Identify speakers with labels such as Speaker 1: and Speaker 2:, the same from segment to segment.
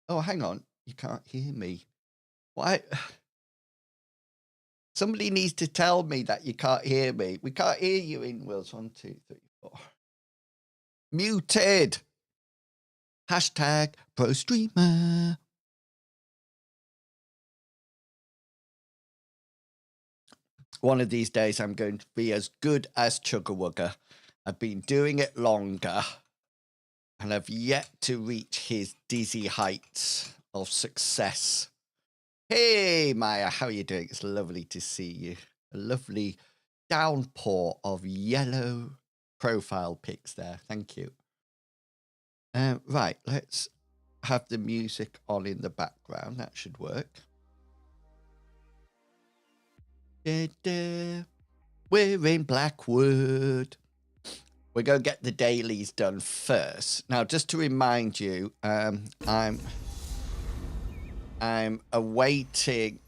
Speaker 1: Oh, hang on. You can't hear me. Why? Somebody needs to tell me that you can't hear me. We can't hear you in Wills. 1, 2, 3, 4. Muted. Hashtag pro streamer. One of these days, I'm going to be as good as Chugga I've been doing it longer, and I've yet to reach his dizzy heights of success. Hey, Maya, how are you doing? It's lovely to see you. A lovely downpour of yellow profile pics there. Thank you. Right, let's have the music on in the background. That should work. Da-da. We're in Blackwood. We're going to get the dailies done first. Now, just to remind you, I'm awaiting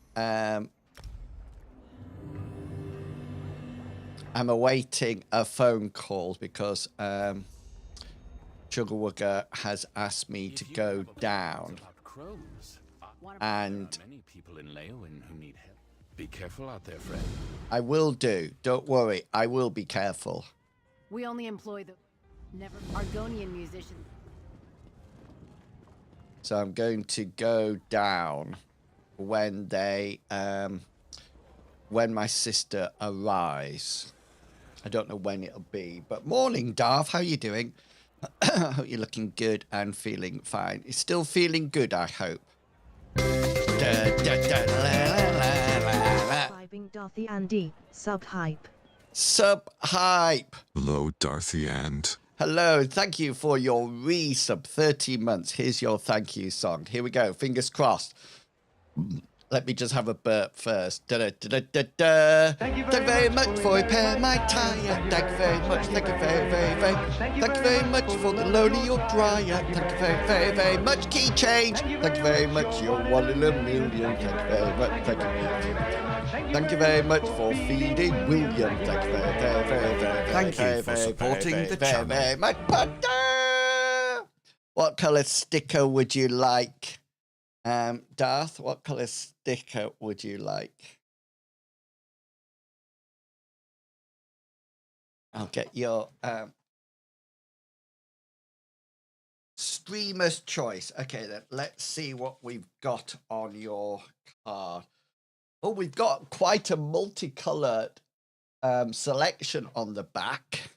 Speaker 1: I'm awaiting a phone call because Chugga has asked me to go down. And
Speaker 2: many people in Leowin who need help. Be careful out there, friend.
Speaker 1: I will do. Don't worry. I will be careful.
Speaker 3: We only employ the never Argonian musicians.
Speaker 1: So I'm going to go down when they when my sister arrives. I don't know when it'll be, but morning, Darth. How are you doing? I hope you're looking good and feeling fine. You're still feeling good, I hope.
Speaker 4: Vibing Darthy Andy, sub hype.
Speaker 1: Sub hype.
Speaker 5: Hello, Darthy and.
Speaker 1: Hello, thank you for your resub 30 months. Here's your thank you song. Here we go. Fingers crossed. Let me just have a burp first. Da, da, da, da, da. Thank you very much for repair my tire. Thank you very much. Thank you very, very, very. Thank you very much for the loan of your dryer. Thank you very, very, very much. Key change. Thank you very much. You're 1 in a million. Thank you very much. Thank you. Thank you very much for feeding William. Thank you very, very, very, very.
Speaker 5: Thank you for supporting the channel.
Speaker 1: Very much. What colour sticker would you like? Darth, what colour sticker would you like? I'll get your streamer's choice. Okay, then let's see what we've got on your card. Oh, we've got quite a multicolored selection on the back.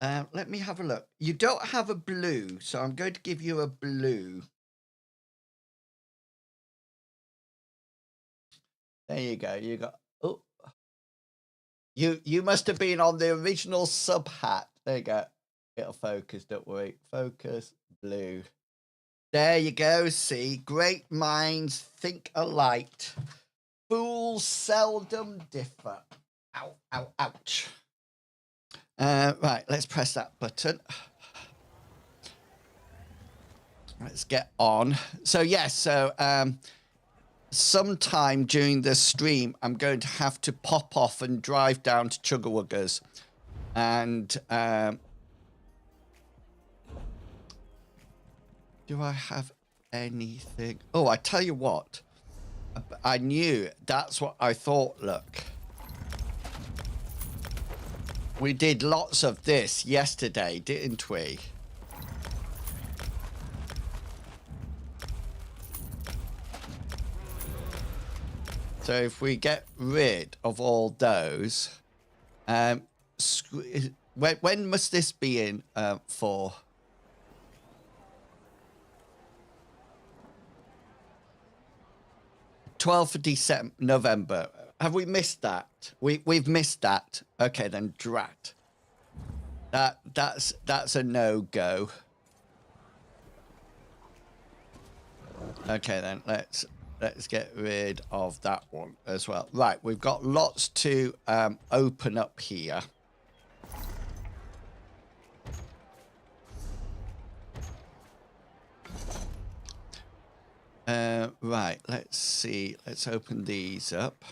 Speaker 1: Let me have a look. You don't have a blue, so I'm going to give you a blue. There you go. You got. Oh, you must have been on the original sub hat. There you go. It'll focus. Don't worry. Focus. Blue. There you go. See, great minds think alike. Fools seldom differ. Ow! Ow! Ouch. Right. Let's press that button. Let's get on. So yes. So sometime during the stream, I'm going to have to pop off and drive down to Chugga and do I have anything? Oh, I tell you what, I knew that's what I thought. Look, we did lots of this yesterday, didn't we? So if we get rid of all those, when must this be in for? Twelfth of December, November. Have we missed that? We've missed that. Okay, then drat. That's a no-go. Okay, then let's get rid of that one as well. Right, we've got lots to open up here. Right, let's see. Let's open these up.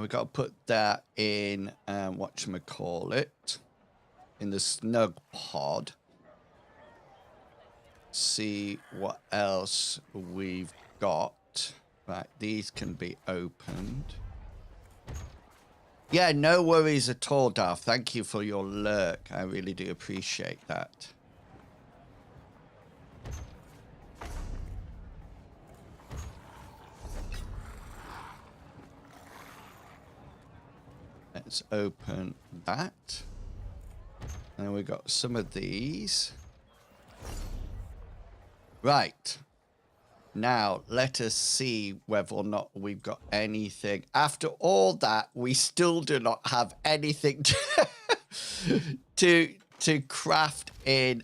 Speaker 1: We got to put that in, whatchamacallit, in the snug pod. See what else we've got. Right, these can be opened. Yeah, no worries at all, Darth. Thank you for your lurk. I really do appreciate that. Let's open that. And we got some of these. Right. Now, let us see whether or not we've got anything. After all that, we still do not have anything to craft in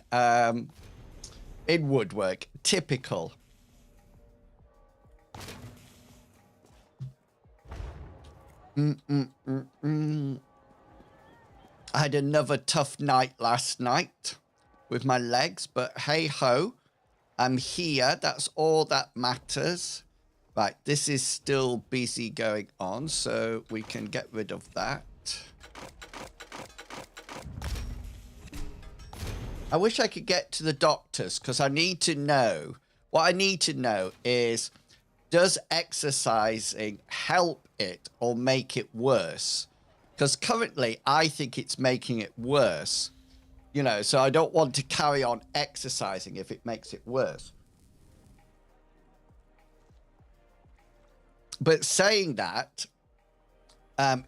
Speaker 1: woodwork. Typical. I had another tough night last night with my legs, but hey ho, I'm here. That's all that matters. Right, this is still busy going on, so we can get rid of that. I wish I could get to the doctors because I need to know. What I need to know is, does exercising help it or make it worse? Because currently I think it's making it worse. You know, so I don't want to carry on exercising if it makes it worse. But saying that,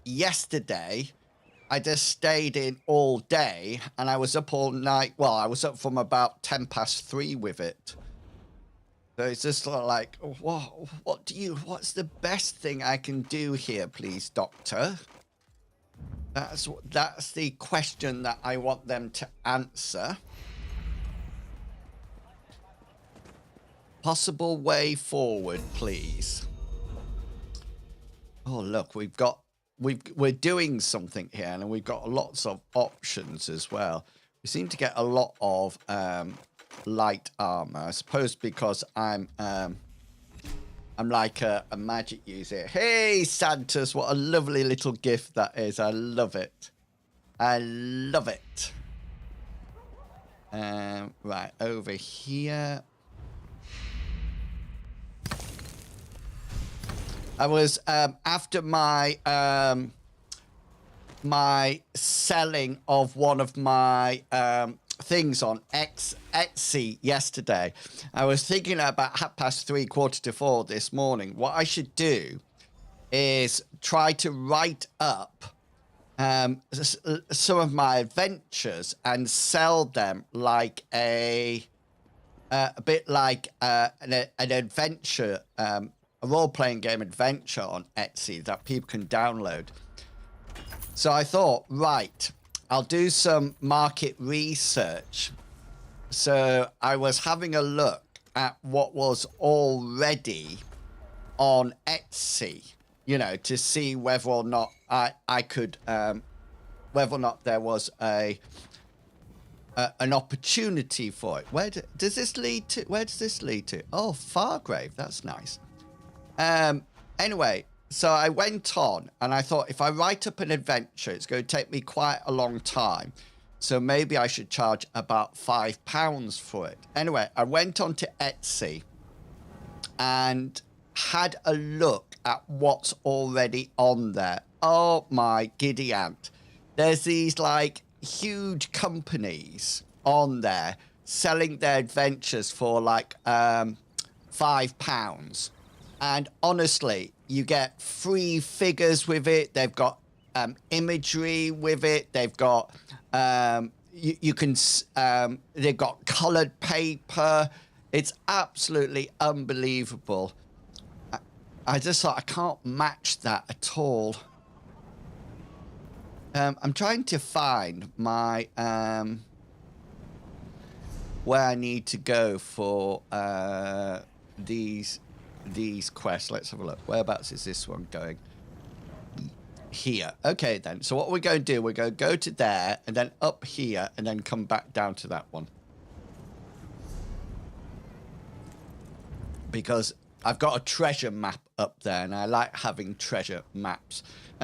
Speaker 1: yesterday I just stayed in all day and I was up all night. Well, I was up from about 3:10 with it. So it's just sort of like, what's the best thing I can do here, please, doctor? That's the question that I want them to answer. Possible way forward, please. Oh, look, we're doing something here, and we've got lots of options as well. We seem to get a lot of light armor, I suppose, because I'm like a magic user. Hey, Santos, what a lovely little gift that is. I love it. I love it. Right, over here. I was, after my, my selling of one of my things on Etsy yesterday, I was thinking about 3:30, 4:45 this morning. What I should do is try to write up some of my adventures and sell them like a bit like an adventure, a role-playing game adventure on Etsy that people can download. So I thought, right, I'll do some market research. So I was having a look at what was already on Etsy, you know, to see whether or not I could, whether or not there was an opportunity for it. Where does this lead to? Where does this lead to? Oh, Fargrave. That's nice. Anyway, so I went on and I thought, if I write up an adventure, it's going to take me quite a long time. So maybe I should charge about £5 for it. Anyway, I went on to Etsy and had a look at what's already on there. Oh my giddy aunt. There's these like huge companies on there selling their adventures for like £5. And honestly, you get free figures with it. They've got imagery with it. They've got they've got colored paper. It's absolutely unbelievable. I just thought I can't match that at all. I'm trying to find my where I need to go for these quests. Let's have a look. Whereabouts is this one going? Here. Okay, then. So what we're going to do, we're going to go to there and then up here and then come back down to that one. Because I've got a treasure map up there, and I like having treasure maps.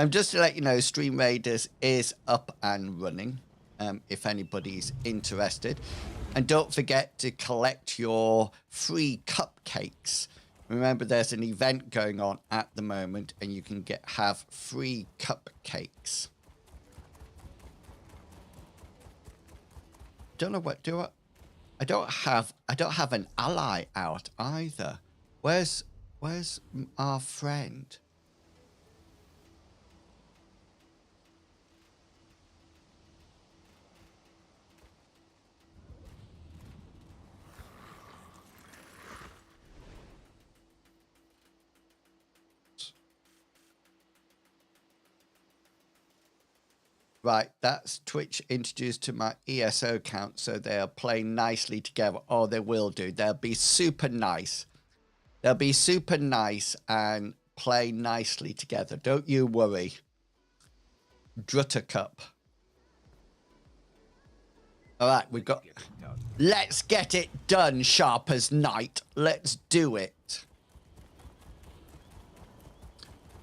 Speaker 1: Just to let you know, Stream Raiders is up and running, if anybody's interested. And don't forget to collect your free cupcakes. Remember, there's an event going on at the moment, and you can have free cupcakes. Don't know what I don't have an ally out either. Where's our friend? Right, that's Twitch introduced to my ESO account, so they'll play nicely together. Oh, they will do. They'll be super nice. They'll be super nice and play nicely together. Don't you worry. Druttercup. All right, we've got... Let's get it done, sharp as night. Let's do it.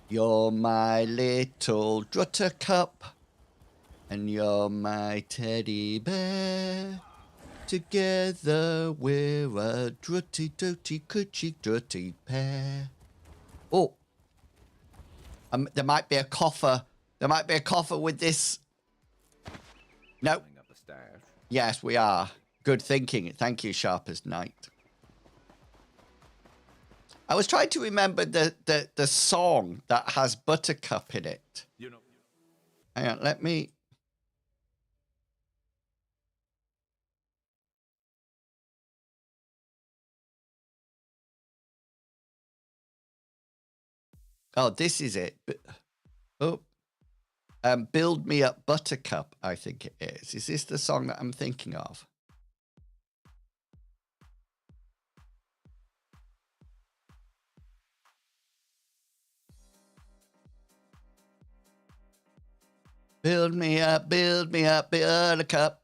Speaker 1: You're my little Druttercup. And you're my teddy bear. Together we're a drutty, doty, coochie, drutty pair. Oh. There might be a coffer. There might be a coffer with this. Nope. Yes, we are. Good thinking. Thank you, sharp as night. I was trying to remember the song that has Buttercup in it. You know. Hang on, let me... Oh, this is it. Oh, Build Me Up Buttercup, I think it is. Is this the song that I'm thinking of? Build me up, Buttercup.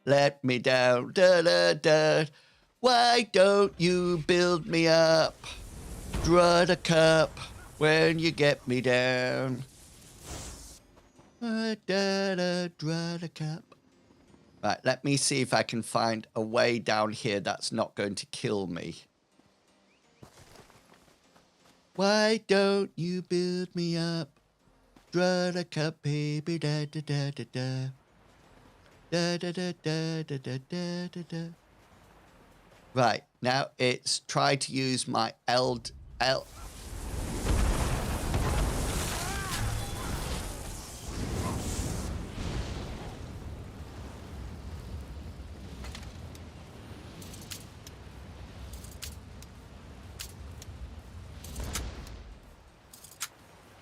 Speaker 1: Let me down, da da da. Why don't you build me up? Druttercup, when you get me down. Druttercup. Right, let me see if I can find a way down here that's not going to kill me. Why don't you build me up? Druttercup, baby, da da da da da. Da da da da da da da da da. Right, now it's try to use my L.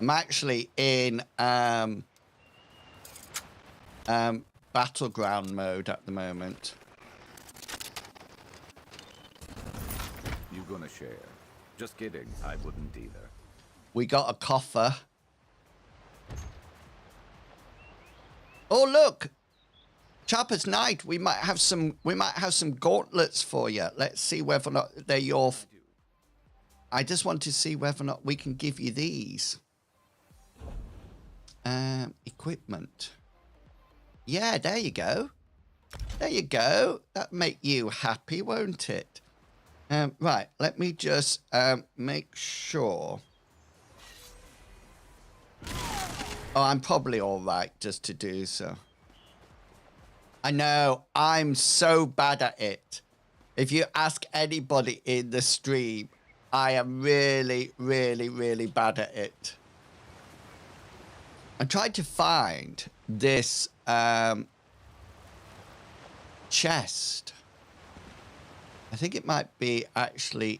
Speaker 1: I'm actually in battleground mode at the moment.
Speaker 6: You gonna share? Just kidding. I wouldn't either.
Speaker 1: We got a coffer. Oh look, Chopper's Night. We might have some gauntlets for you. Let's see whether or not they're your. I just want to see whether or not we can give you these. Equipment. Yeah, there you go. There you go. That'll make you happy, won't it? Right, let me just make sure. Oh, I'm probably all right just to do so. I know, I'm so bad at it. If you ask anybody in the stream, I am really, really, really bad at it. I'm trying to find this chest. I think it might be actually...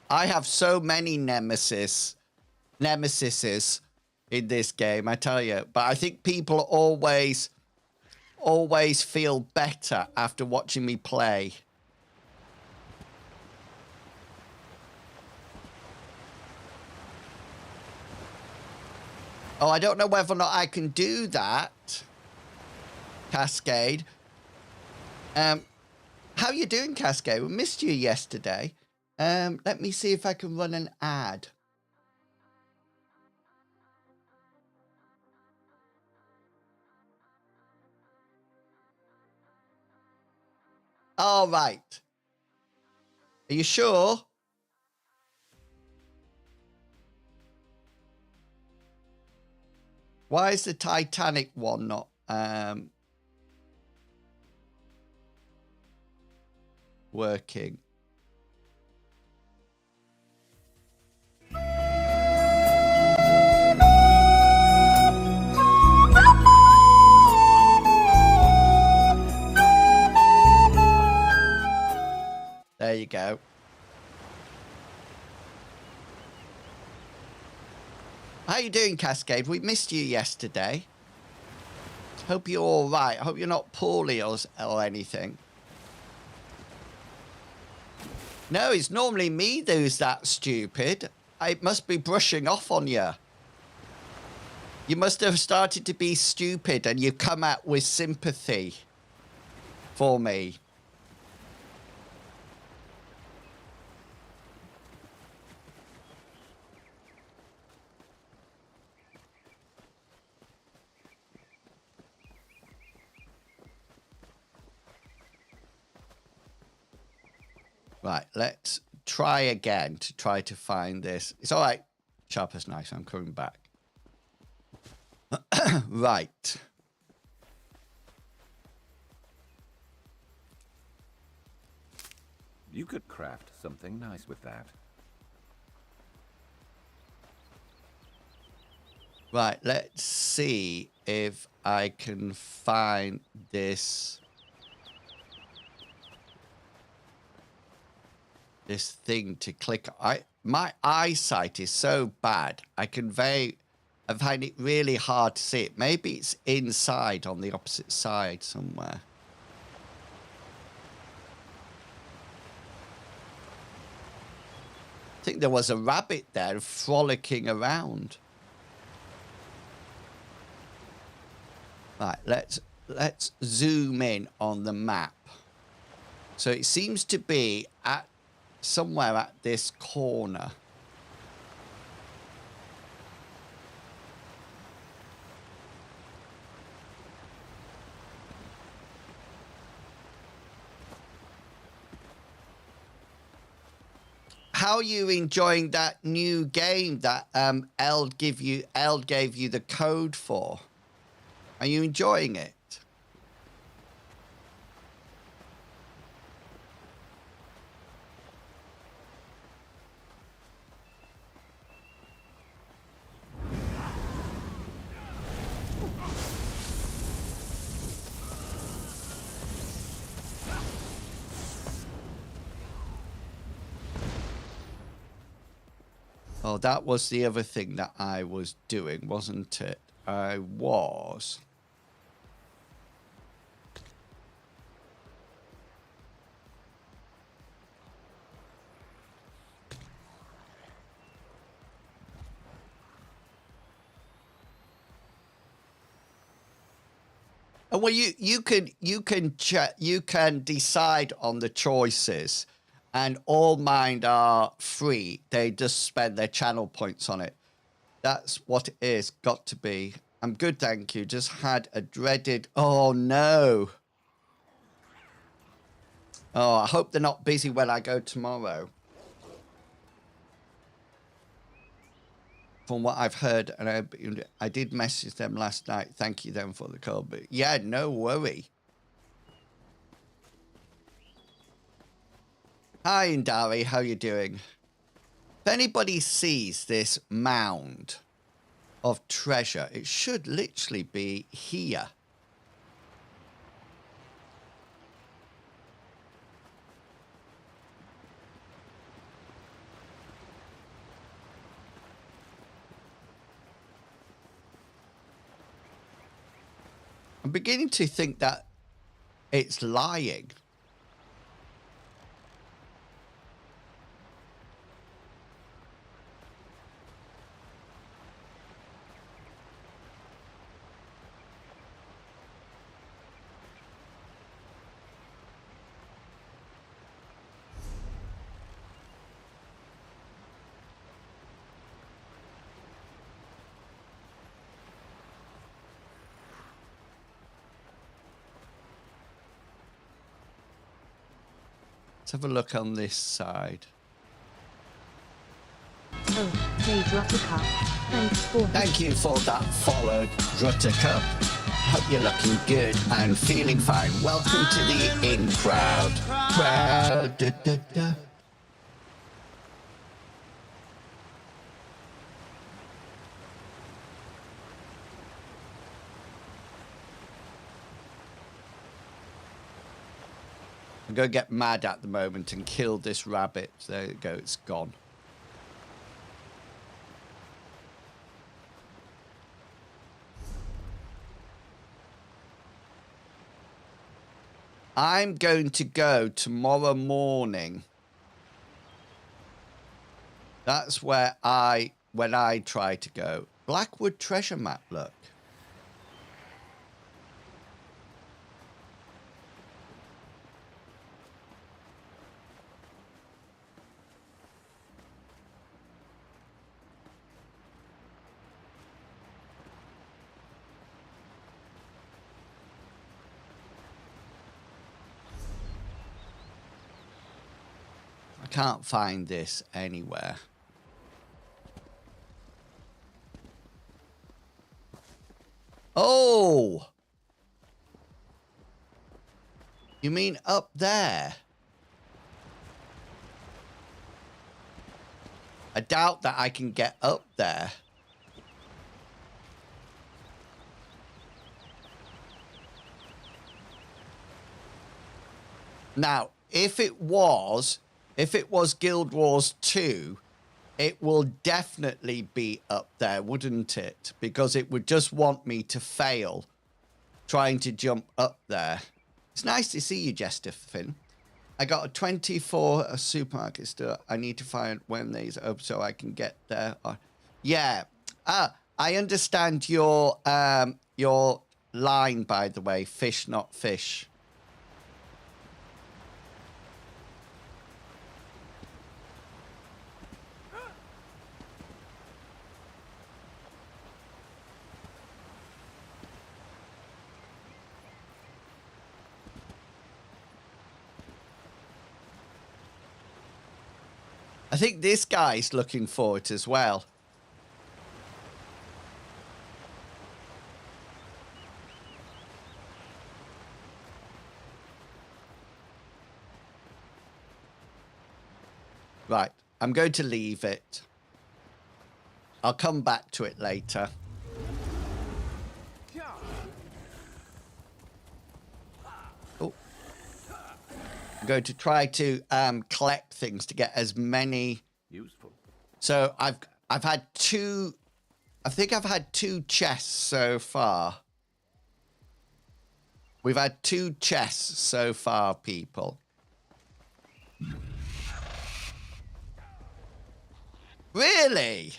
Speaker 1: I have so many nemesises in this game, I tell you. But I think people always feel better after watching me play. Oh, I don't know whether or not I can do that. Cascade. How you doing, Cascade? We missed you yesterday. Let me see if I can run an ad. All right. Are you sure? Why is the Titanic one not working? There you go. How you doing, Cascade? We missed you yesterday. Hope you're all right. Hope you're not poorly or anything. No, it's normally me who's that stupid. It must be brushing off on you. You must have started to be stupid and you come out with sympathy for me. Right, let's try again to try to find this. It's all right. Sharp as knife, I'm coming back. Right.
Speaker 6: You could craft something nice with that.
Speaker 1: Right, let's see if I can find this thing to click. My eyesight is so bad. I find it really hard to see it. Maybe it's inside on the opposite side somewhere. I think there was a rabbit there frolicking around. Right, let's zoom in on the map. So it seems to be at somewhere at this corner. How are you enjoying that new game that Eld gave you the code for? Are you enjoying it? Oh, that was the other thing that I was doing, wasn't it? I was. Well, you can decide on the choices, and all mine are free. They just spend their channel points on it. That's what it is. Got to be. I'm good, thank you. Just had a dreaded. Oh no. Oh, I hope they're not busy when I go tomorrow. From what I've heard, and I did message them last night. Thank you them for the call, but yeah, no worry. Hi, Indari, how you doing? If anybody sees this mound of treasure, it should literally be here. I'm beginning to think that it's lying. Let's have a look on this side.
Speaker 4: Oh, Dave Ruttercup.
Speaker 1: Thank you for that follow, Ruttercup. Hope you're looking good and feeling fine. Welcome to the in crowd. Crowd. Da, da, da. I'm going to get mad at the moment and kill this rabbit. There you go, it's gone. I'm going to go tomorrow morning. That's where when I try to go. Blackwood treasure map, look. Can't find this anywhere. Oh! You mean up there? I doubt that I can get up there. Now, if it was Guild Wars 2, it will definitely be up there, wouldn't it? Because it would just want me to fail trying to jump up there. It's nice to see you, Jester Finn. I got a 24 supermarket store. I need to find when these open so I can get there. Yeah. I understand your line, by the way. Fish, not fish. I think this guy's looking for it as well. Right, I'm going to leave it. I'll come back to it later. Oh. I'm going to try to collect things to get as many.
Speaker 6: Useful.
Speaker 1: So I've had two. I think I've had 2 chests so far. We've had 2 chests so far, people. Really?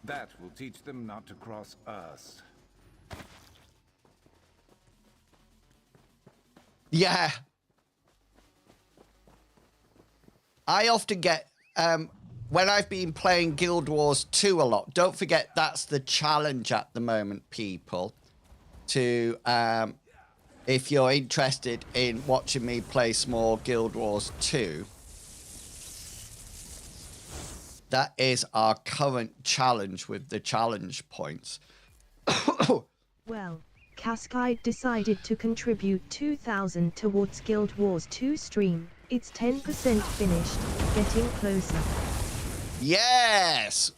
Speaker 6: That will teach them not to cross us.
Speaker 1: Yeah. I often get, when I've been playing Guild Wars 2 a lot, don't forget that's the challenge at the moment, people. To, if you're interested in watching me play some more Guild Wars 2, that is our current challenge with the challenge points.
Speaker 4: Well, Cascade decided to contribute 2,000 towards Guild Wars 2 stream. It's 10% finished, getting closer.
Speaker 1: Yes!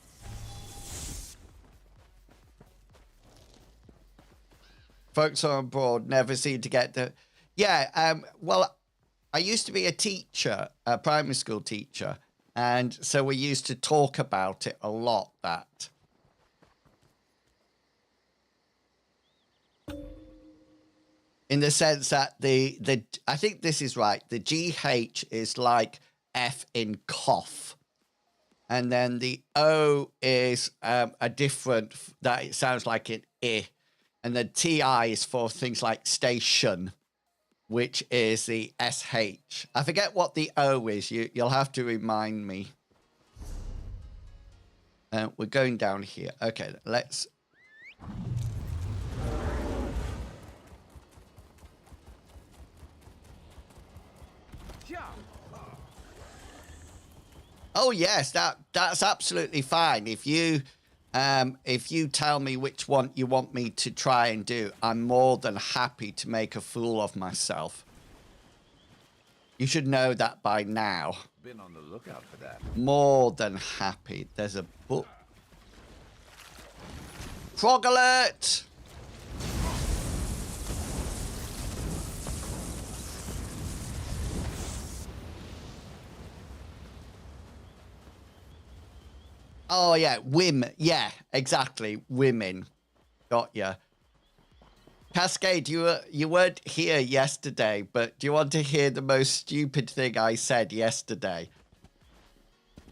Speaker 1: Folks on board never seem to get the... Yeah, well, I used to be a teacher, a primary school teacher, and so we used to talk about it a lot, that. In the sense that I think this is right, the GH is like F in cough. And then the O is a different, that it sounds like an I. And the TI is for things like station, which is the SH. I forget what the O is. You'll have to remind me. We're going down here. Okay, let's... Oh yes, that's absolutely fine. If you tell me which one you want me to try and do, I'm more than happy to make a fool of myself. You should know that by now.
Speaker 6: Been on the lookout for that.
Speaker 1: More than happy. There's a book. Frog alert! Oh, yeah, women. Yeah, exactly. Women. Got ya. Cascade, you weren't here yesterday, but do you want to hear the most stupid thing I said yesterday?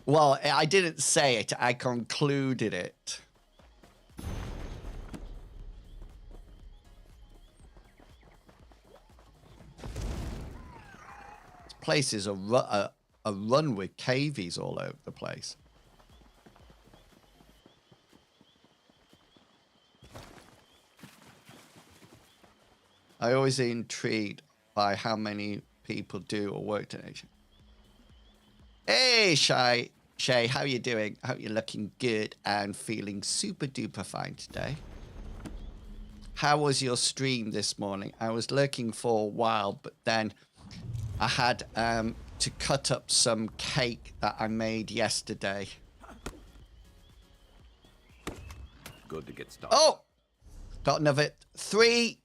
Speaker 1: Well, I didn't say it. I concluded it. This place is a run with cavies all over the place. I always intrigued by how many people do a work donation. Hey, Shay, how you doing? Hope you're looking good and feeling super duper fine today. How was your stream this morning? I was lurking for a while, but then I had to cut up some cake that I made yesterday.
Speaker 6: Good to get started.
Speaker 1: Oh! Got another 3.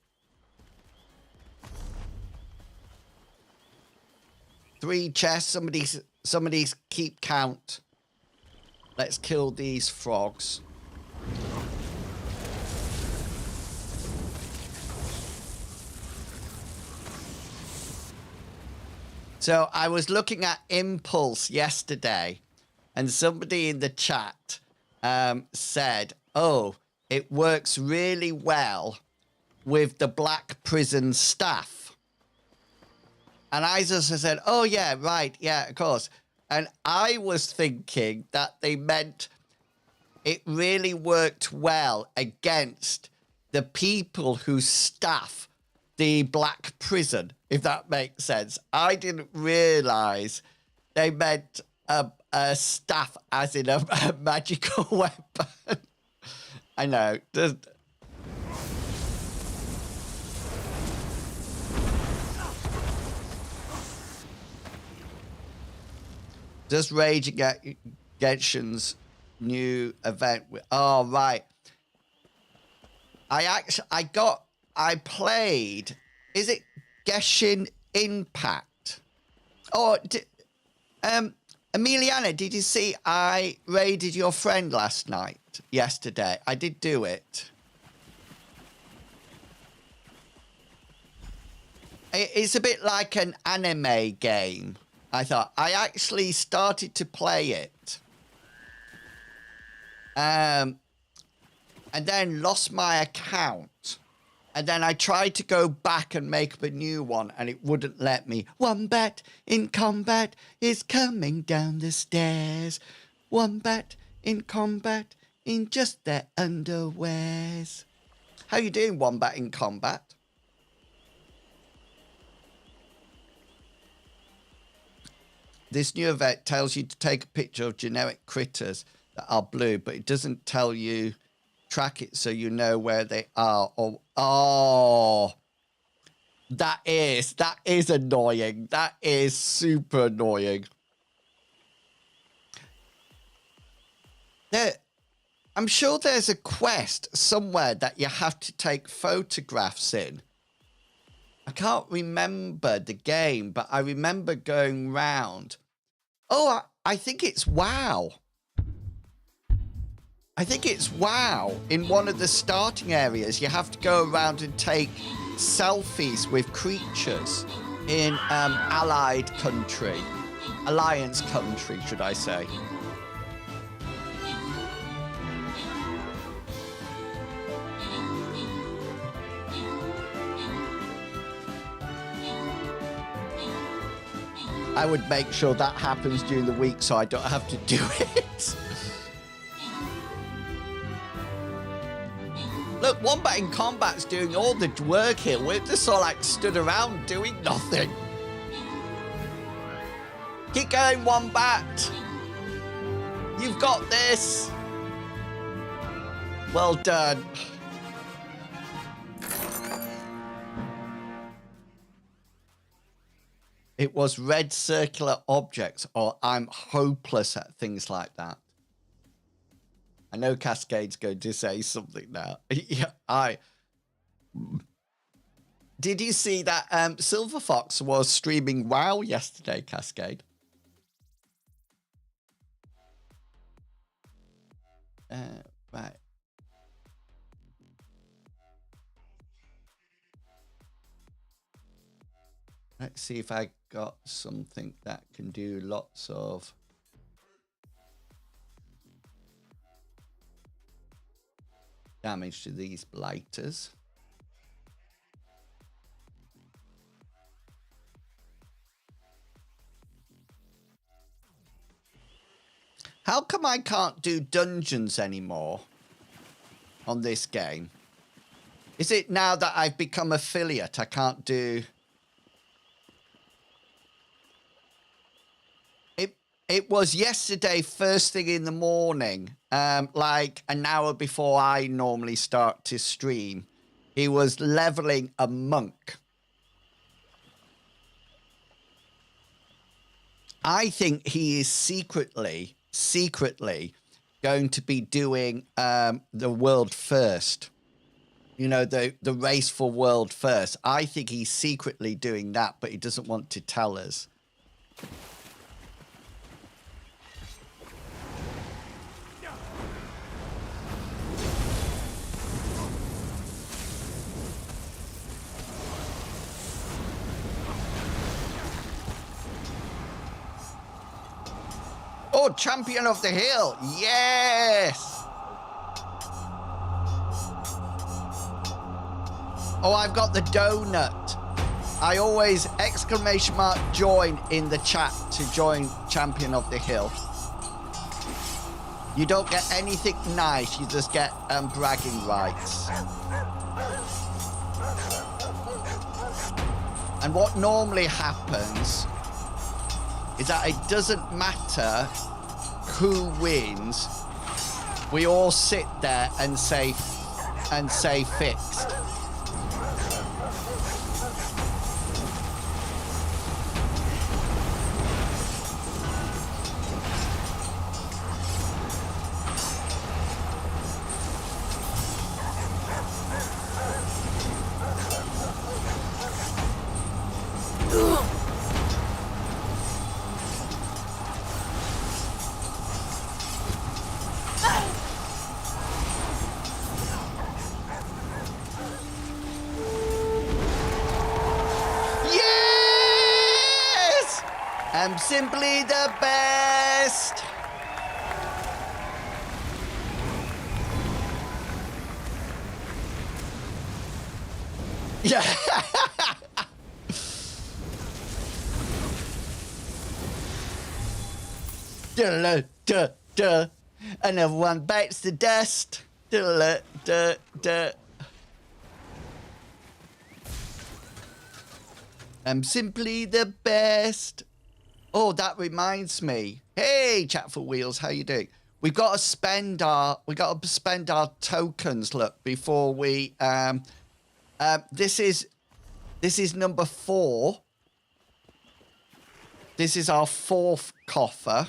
Speaker 1: 3 chests. Somebody's keep count. Let's kill these frogs. So I was looking at Impulse yesterday, and somebody in the chat said, "Oh, it works really well with the Black Prison staff." And I just said, "Oh, yeah, right. Yeah, of course." And I was thinking that they meant it really worked well against the people who staff the Black Prison, if that makes sense. I didn't realize they meant a staff as in a magical weapon. I know. Just raging at Genshin's new event. Oh, right. I played, is it Genshin Impact? Oh, Emiliana, did you see I raided your friend yesterday? I did do it. It's a bit like an anime game. I thought I actually started to play it. And then lost my account. And then I tried to go back and make up a new one, and it wouldn't let me. Wombat in combat is coming down the stairs. Wombat in combat in just their underwears. How you doing, Wombat in combat? This new event tells you to take a picture of generic critters that are blue, but it doesn't tell you track it so you know where they are. Oh, that is annoying. That is super annoying. I'm sure there's a quest somewhere that you have to take photographs in. I can't remember the game, but I remember going round. Oh, I think it's WoW. I think it's WoW. In one of the starting areas, you have to go around and take selfies with creatures in alliance country, should I say. I would make sure that happens during the week so I don't have to do it. Look, Wombat in Combat's doing all the work here. We're just all like stood around doing nothing. Keep going, Wombat. You've got this. Well done. It was red circular objects, or I'm hopeless at things like that. I know Cascade's going to say something now. Yeah, Did you see that Silver Fox was streaming WoW yesterday, Cascade? Right. Let's see if I got something that can do lots of damage to these blighters. How come I can't do dungeons anymore on this game? Is it now that I've become affiliate, I can't do... It was yesterday, first thing in the morning, like an hour before I normally start to stream. He was leveling a monk. I think he is secretly going to be doing the world first. You know, the race for world first. I think he's secretly doing that, but he doesn't want to tell us. Oh, champion of the hill. Yes. Oh, I've got the donut. I always exclamation mark join in the chat to join champion of the hill. You don't get anything nice. You just get bragging rights. And what normally happens is that it doesn't matter who wins. We all sit there and say fixed. I'm simply the best. Yeah. Duh, duh, duh. Another one bites the dust. Duh, duh, duh. I'm simply the best. Oh, that reminds me. Hey, Chat for Wheels, how you doing? We've got to spend our tokens. Look, before we this is number 4. This is our 4th coffer.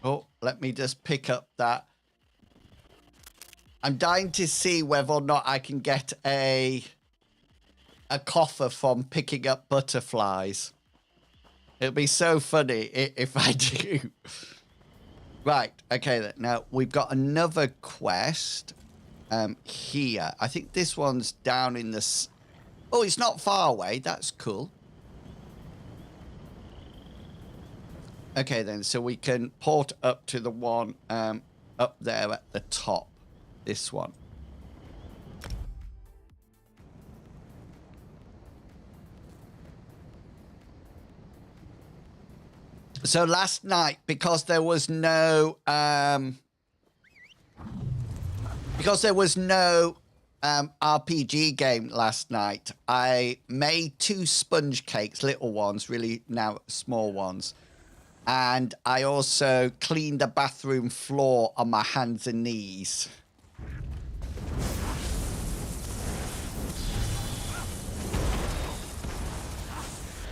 Speaker 1: Oh, let me just pick up that. I'm dying to see whether or not I can get a coffer from picking up butterflies. It'll be so funny if I do. Right, okay then. Now, we've got another quest here. I think this one's down in the... Oh, it's not far away. That's cool. Okay then, so we can port up to the one up there at the top. This one. So last night, because there was no RPG game last night, I made 2 sponge cakes, little ones, really now small ones, and I also cleaned the bathroom floor on my hands and knees.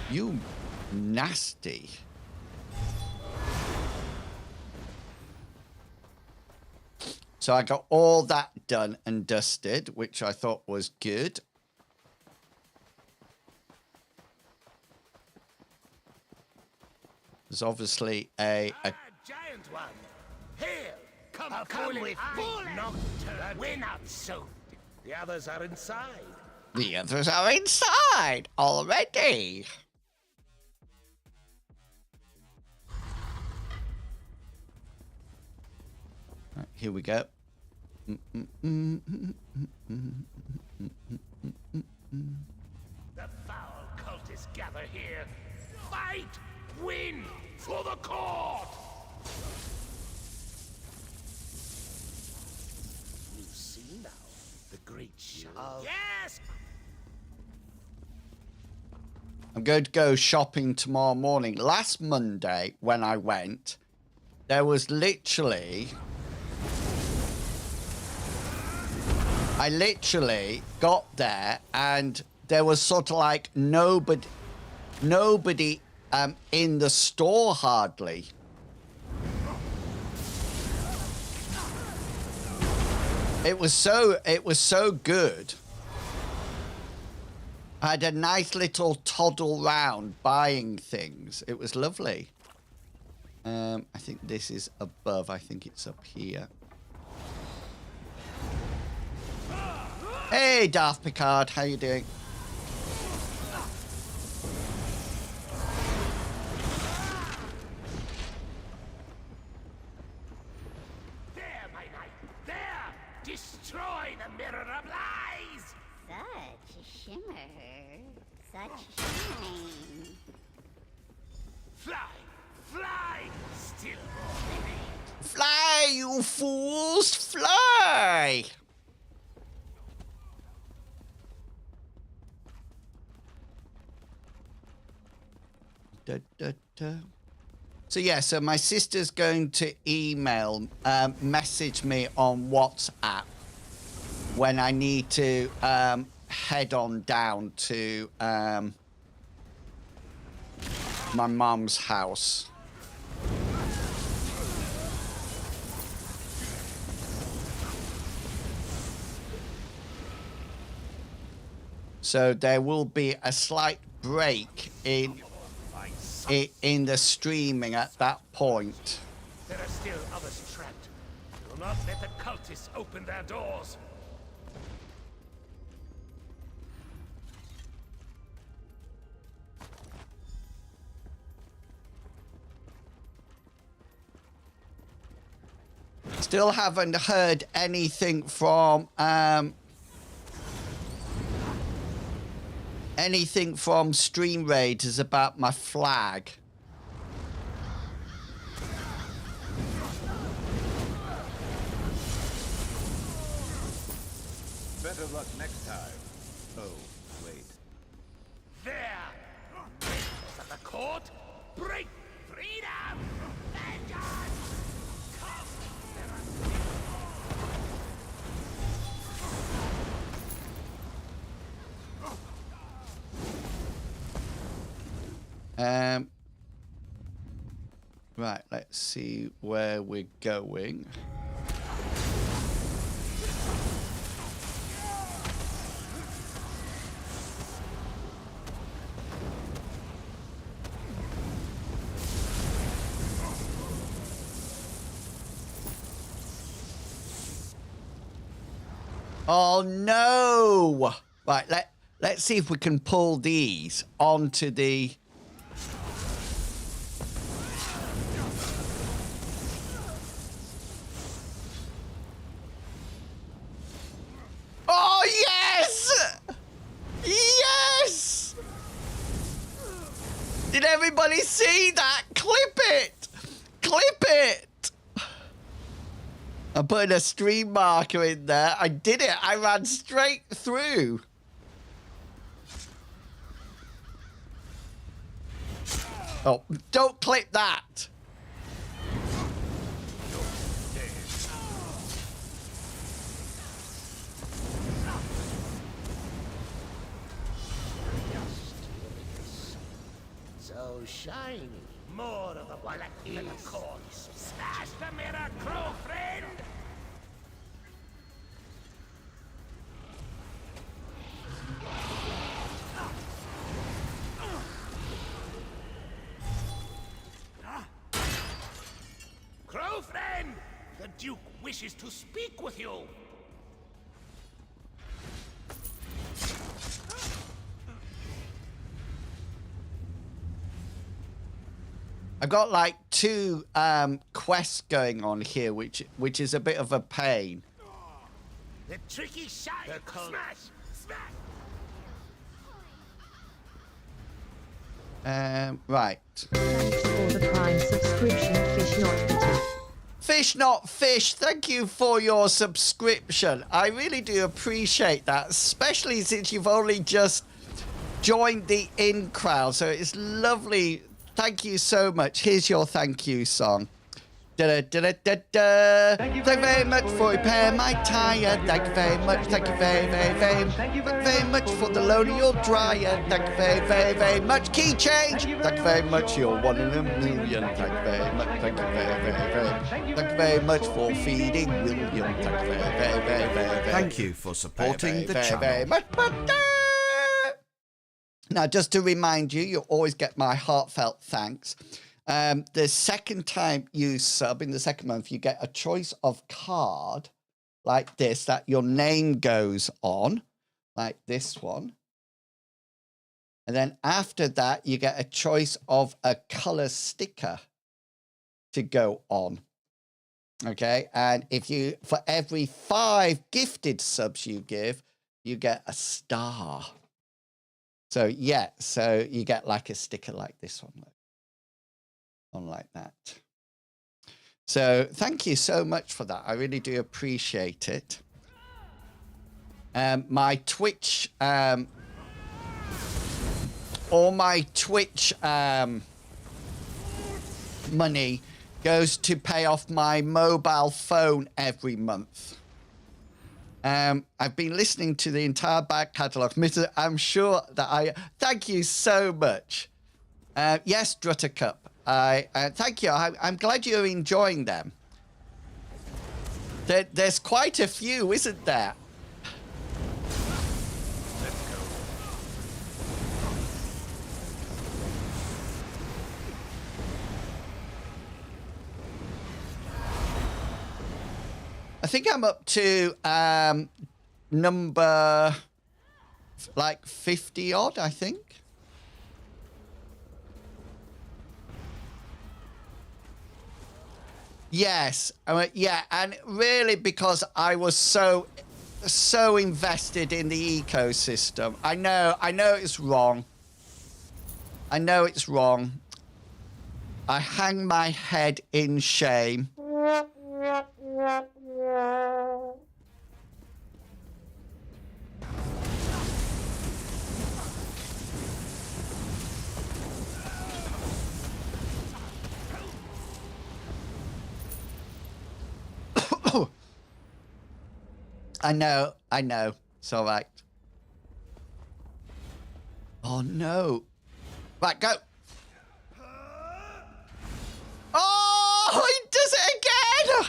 Speaker 1: You nasty. So I got all that done and dusted, which I thought was good. There's obviously a
Speaker 7: giant one. Here, come with full nocturne. We're not so. The others are inside.
Speaker 1: The others are inside already. Right, here we go.
Speaker 7: The foul cultists gather here. Fight! Win! For the court! You see now the great show. Yes!
Speaker 1: I'm going to go shopping tomorrow morning. Last Monday, when I went, there was literally... I literally got there and there was sort of like nobody in the store hardly. It was so good. I had a nice little toddle round buying things. It was lovely. I think this is above. I think it's up here. Hey, Darth Picard, how you doing?
Speaker 7: There, my knight! There! Destroy the mirror of lies!
Speaker 8: Such a shimmer, such shine.
Speaker 7: Fly! Fly! Still more living!
Speaker 1: Fly, you fools, fly! Da, da, da. So yeah, so my sister's going to message me on WhatsApp when I need to head on down to my mum's house. So there will be a slight break in the streaming at that point.
Speaker 7: There are still others trapped. Do not let the cultists open their doors.
Speaker 1: Still haven't heard anything from Stream Raiders about my flag.
Speaker 6: Better luck next time. Oh, wait.
Speaker 7: There! Members of the court, break freedom! Vengeance! Come!
Speaker 1: Right, let's see where we're going. Oh no! Right, let's see if we can pull these onto the. Oh yes! Yes! Did everybody see that? Clip it! Clip it! I'm putting a stream marker in there. I did it. I ran straight through. Oh, don't clip that.
Speaker 7: So shiny. More of the black in the course. Smash the mirror, crow friend! Crow friend! The Duke wishes to speak with you.
Speaker 1: I've got like 2 quests going on here, which is a bit of a pain.
Speaker 7: The tricky shot. Smash! Smash!
Speaker 1: Right.
Speaker 4: Thanks for the Prime subscription, Fish Not Fitter.
Speaker 1: Fish Not Fish, thank you for your subscription. I really do appreciate that, especially since you've only just joined the in crowd. So it's lovely. Thank you so much. Here's your thank you song. Da-da-da-da-da-da. Thank you very much for repairing my tire. Thank you very much. Thank you very much for the loan of your dryer. Thank you very much. Key change. Thank you very much. You're 1 in a million. Thank you very much. Thank you very much for feeding William. Thank you very.
Speaker 9: Thank you for supporting the channel.
Speaker 1: Very much. Now, just to remind you, you'll always get my heartfelt thanks. The second time you sub in the second month, you get a choice of card like this that your name goes on, like this one. And then after that, you get a choice of a color sticker to go on. Okay. And if you, for every 5 gifted subs you give, you get a star. So yeah, so you get like a sticker like this one. On like that. So thank you so much for that. I really do appreciate it. My Twitch, all my Twitch money goes to pay off my mobile phone every month. I've been listening to the entire back catalogue. I'm sure that thank you so much. Yes, Druttercup. Thank you. I'm glad you're enjoying them. There's quite a few, isn't there? I think I'm up to number like 50 odd, I think. Yes, yeah, and really because I was so invested in the ecosystem. I know it's wrong. I know it's wrong. I hang my head in shame. I know. It's all right. Oh, no. Right, go. Oh, he does it again!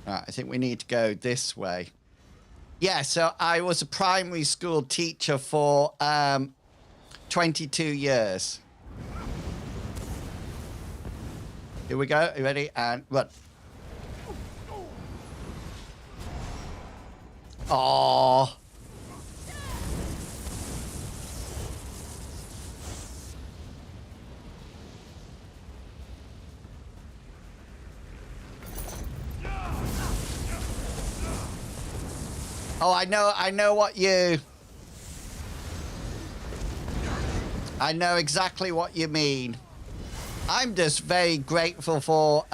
Speaker 1: All right, I think we need to go this way. Yeah, so I was a primary school teacher for 22 years. Here we go. You ready? And run. Oh. Oh, I know what you... I know exactly what you mean. I'm just very grateful for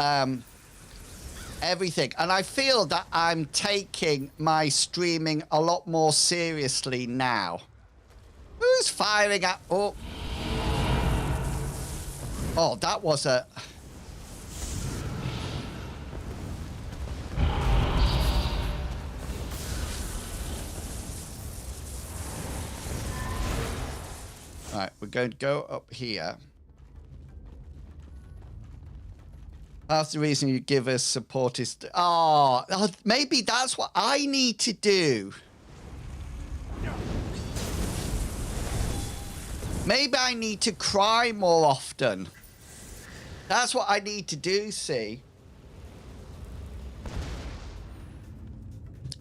Speaker 1: everything. And I feel that I'm taking my streaming a lot more seriously now. Who's firing at... Oh. Oh, that was a... Right, we're going to go up here. That's the reason you give us support is... Oh, maybe that's what I need to do. Maybe I need to cry more often. That's what I need to do, see?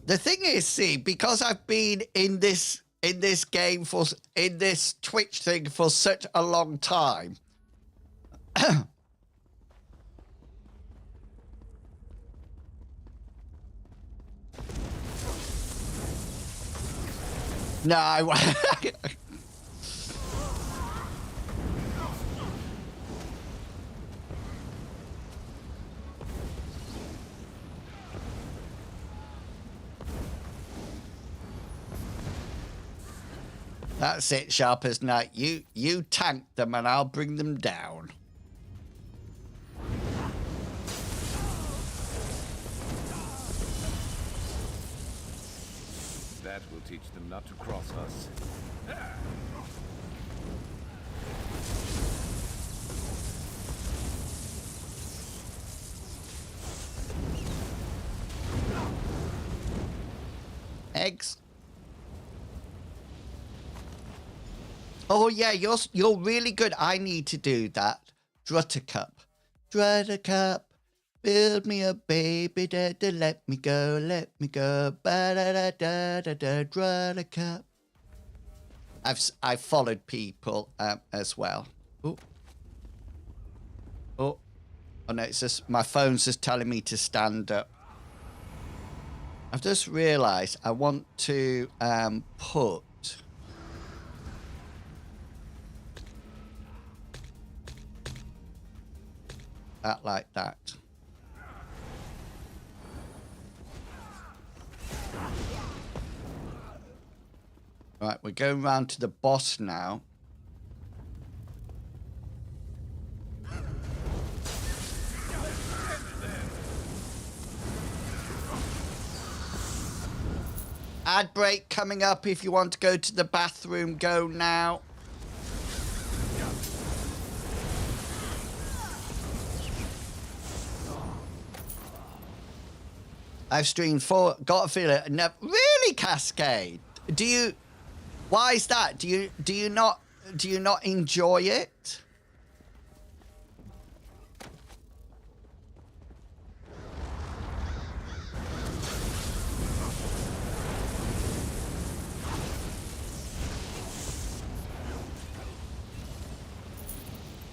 Speaker 1: The thing is, see, because I've been in this game for... in this Twitch thing for such a long time... No, I... That's it, sharp as night. You tank them and I'll bring them down.
Speaker 6: That will teach them not to cross us.
Speaker 1: Eggs. Oh yeah, you're really good. I need to do that. Druttercup. Druttercup. Build me a baby, let me go, ba-da-da-da-da-da-da, Druttercup. I've followed people as well. Oh. Oh. Oh no, it's just my phone's just telling me to stand up. I've just realised I want to put that like that. Right, we're going round to the boss now. Ad break coming up. If you want to go to the bathroom, go now. I've streamed for... Got a feeling... Never, really, Cascade? Do you... Why is that? Do you not enjoy it?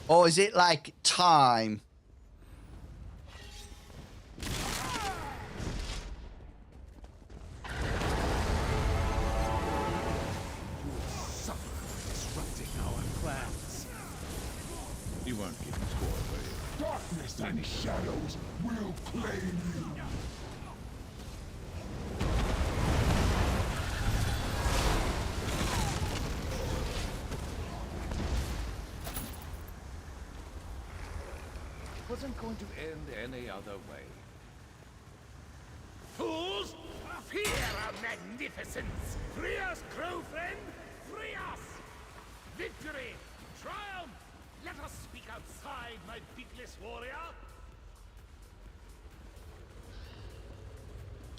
Speaker 1: Or is it like time?
Speaker 6: You won't keep the score, will you?
Speaker 7: Darkness and shadows will claim you.
Speaker 6: It wasn't going to end any other way.
Speaker 7: Fools! Fear our magnificence! Free us, crow friend! Free us! Victory! Triumph! Let us speak outside, my beakless warrior!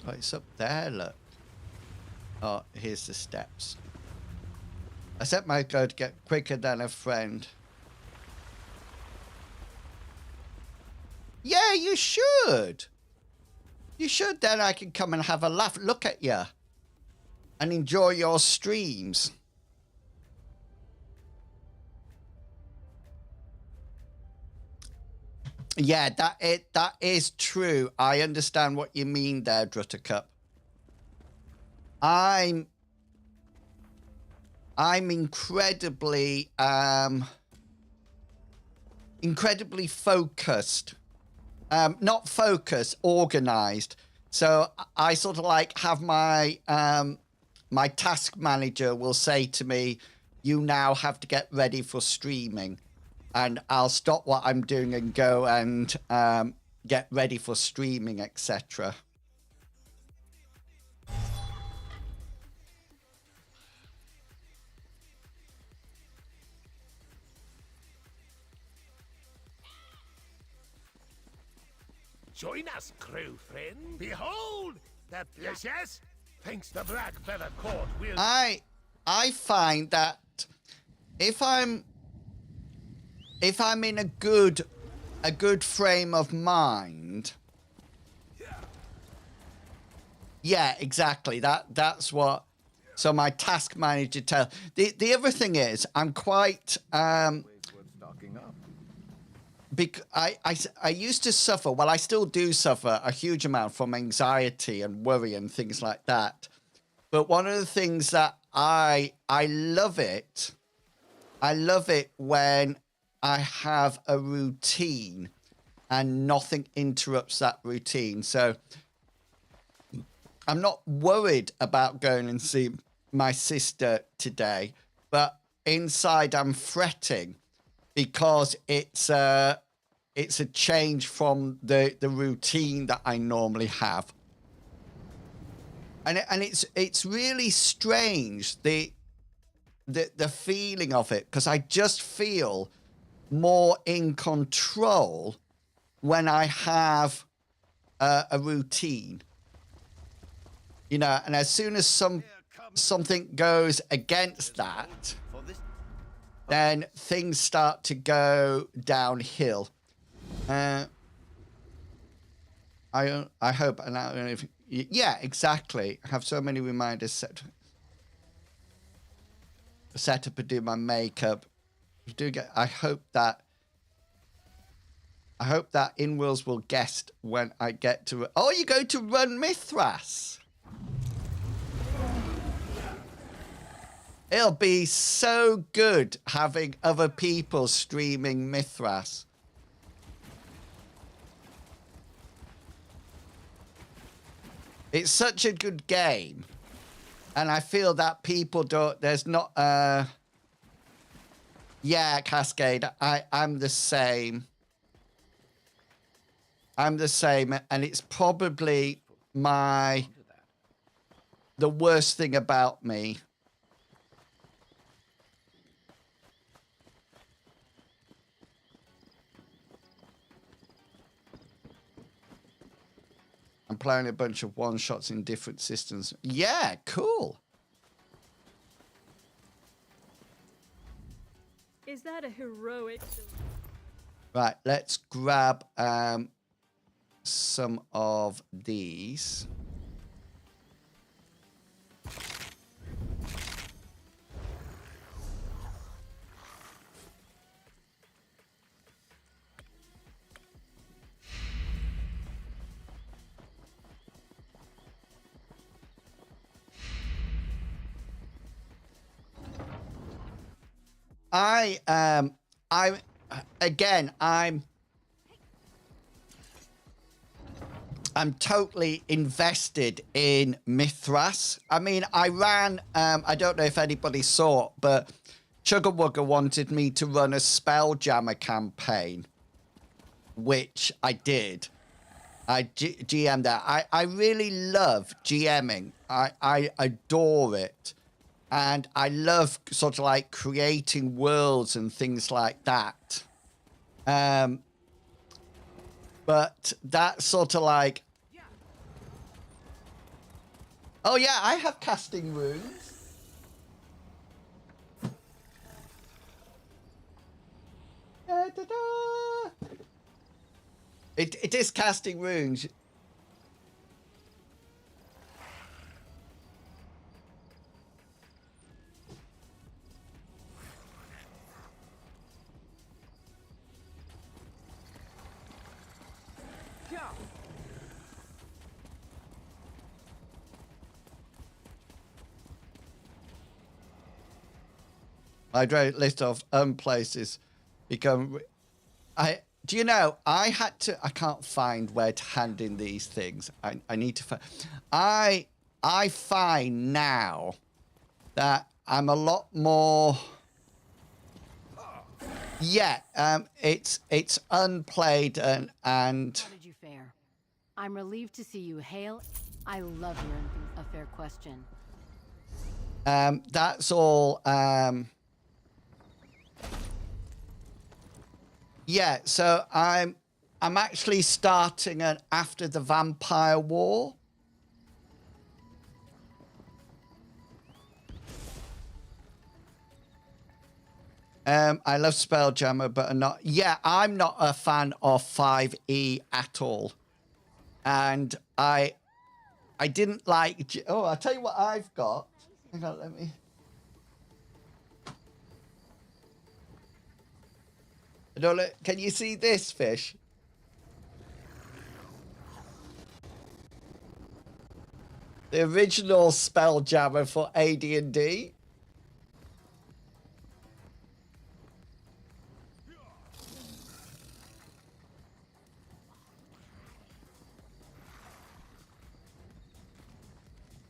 Speaker 1: Oh, it's up there, look. Oh, here's the steps. I set my goal to get quicker than a friend. Yeah, you should. You should, then I can come and have a laugh, look at you, and enjoy your streams. Yeah, that is true. I understand what you mean there, Druttercup. I'm incredibly focused. Not focused, organized. So I sort of like have my my task manager will say to me, you now have to get ready for streaming. And I'll stop what I'm doing and go and get ready for streaming, etc.
Speaker 7: Join us, crew friend. Behold, the yes. Thanks the Black Feather Court will.
Speaker 1: I find that if I'm in a good frame of mind. Yeah, exactly. That's what. So my task manager tell. The other thing is I'm quite because I used to suffer, well, I still do suffer a huge amount from anxiety and worry and things like that. But one of the things that I love it when I have a routine and nothing interrupts that routine. So I'm not worried about going and see my sister today, but inside I'm fretting because it's a change from the routine that I normally have, and it's really strange the feeling of it, because I just feel more in control when I have a routine, you know. And as soon as something goes against that, then things start to go downhill. I hope, and I don't know if, yeah, exactly. I have so many reminders set up and do my makeup. I hope that In-Wills will guest when I get to. Oh, you're going to run Mithras. It'll be so good having other people streaming Mithras. It's such a good game. And I feel that people don't, there's not, yeah, Cascade, I'm the same. I'm the same, and it's probably the worst thing about me. I'm playing a bunch of one-shots in different systems. Yeah, cool.
Speaker 10: Is that a heroic?
Speaker 1: Right, let's grab some of these. I'm totally invested in Mithras. I mean, I ran, I don't know if anybody saw, but Chugga Wugga wanted me to run a Spelljammer campaign, which I did. I GM'd that. I really love GMing. I adore it. And I love sort of like creating worlds and things like that. But that sort of like, Oh yeah, I have casting runes. Da, da, da. It is casting runes. My great list of places become. Do you know? I can't find where to hand in these things. I need to find. I find now that I'm a lot more. Yeah. It's unplayed and.
Speaker 3: How did you fare? I'm relieved to see you hail. I love your a fair question.
Speaker 1: That's all. Yeah, so I'm actually starting an after the Vampire War. I love Spelljammer, but I'm not a fan of 5e at all. And I didn't like. Oh, I'll tell you what I've got. Hang on, let me. Can you see this fish? The original Spelljammer for AD&D.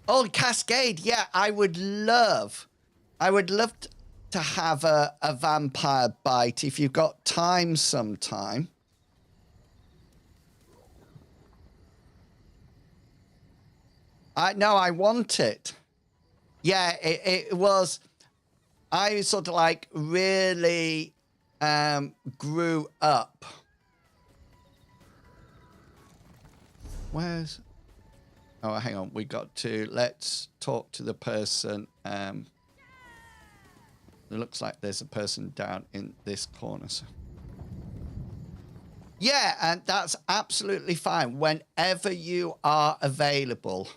Speaker 1: Oh, Cascade. Yeah, I would love to have a vampire bite if you've got time sometime. I want it. Yeah, it was. I sort of like really grew up. Where's? Oh, hang on. We got to. Let's talk to the person. It looks like there's a person down in this corner. So. Yeah, and that's absolutely fine. Whenever you are available.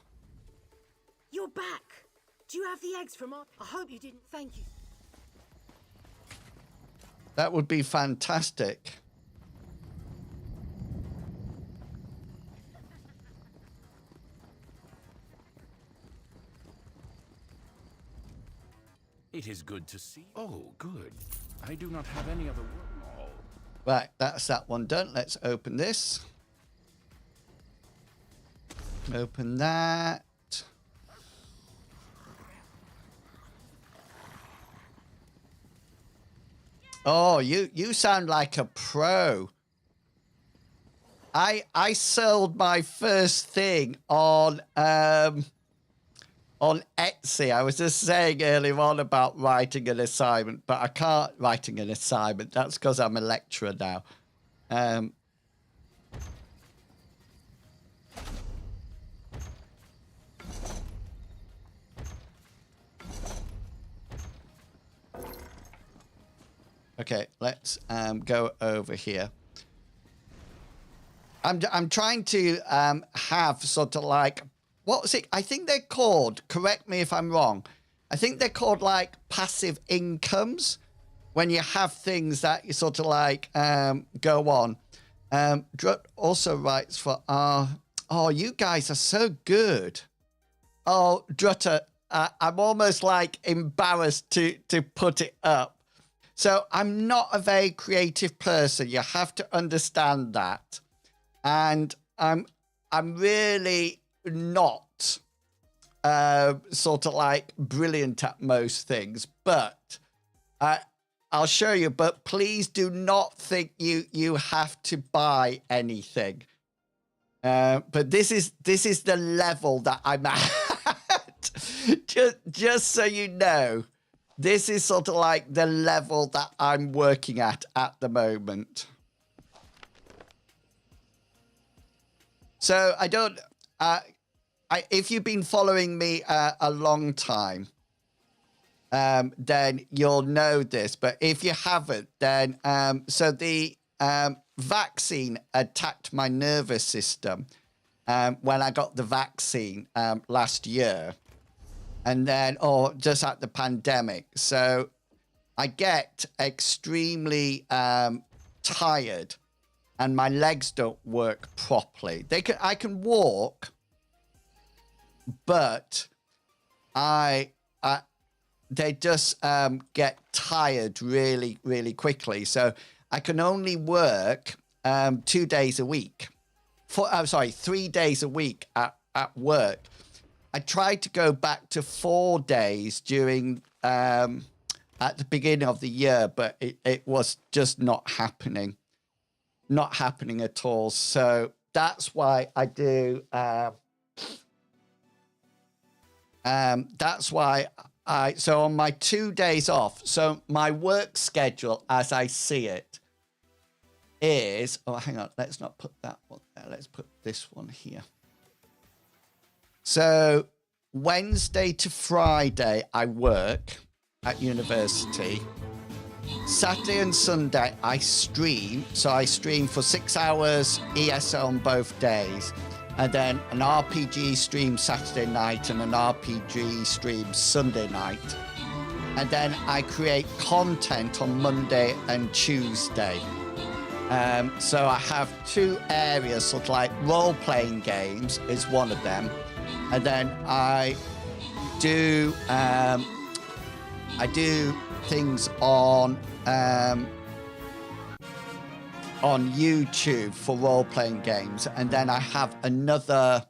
Speaker 11: You're back. Do you have the eggs from our... I hope you didn't. Thank you.
Speaker 1: That would be fantastic.
Speaker 2: It is good to see. Oh, good. I do not have any other work. Oh.
Speaker 1: Right, that's that one done. Let's open this. Open that. Oh, you sound like a pro. I sold my first thing on Etsy. I was just saying earlier on about writing an assignment, but I can't writing an assignment. That's because I'm a lecturer now. Okay, let's go over here. I'm trying to have sort of like, what's it? I think they're called, correct me if I'm wrong, I think they're called like passive incomes when you have things that you sort of like go on. Drut also writes for oh, you guys are so good. Oh, Drutter, I'm almost like embarrassed to put it up. So I'm not a very creative person. You have to understand that. And I'm really not sort of like brilliant at most things, but I'll show you. But please do not think you have to buy anything. But this is the level that I'm at. just so you know, this is sort of like the level that I'm working at the moment. So I don't. if you've been following me a long time, then you'll know this. But if you haven't, then so the vaccine attacked my nervous system when I got the vaccine last year, and then just at the pandemic. So I get extremely tired, and my legs don't work properly. I can walk, but they just get tired really, really quickly. So I can only work 2 days a week. 3 days a week at work. I tried to go back to 4 days during at the beginning of the year, but it was just not happening. Not happening at all. So that's why I do. That's why so on my 2 days off, so my work schedule as I see it is, hang on, let's not put that one there. Let's put this one here. So Wednesday to Friday, I work at university. Saturday and Sunday, I stream. So I stream for 6 hours ESO on both days. And then an RPG stream Saturday night and an RPG stream Sunday night. And then I create content on Monday and Tuesday. So I have 2 areas, sort of like role-playing games is one of them. And then I do things on YouTube for role-playing games, and then I have another.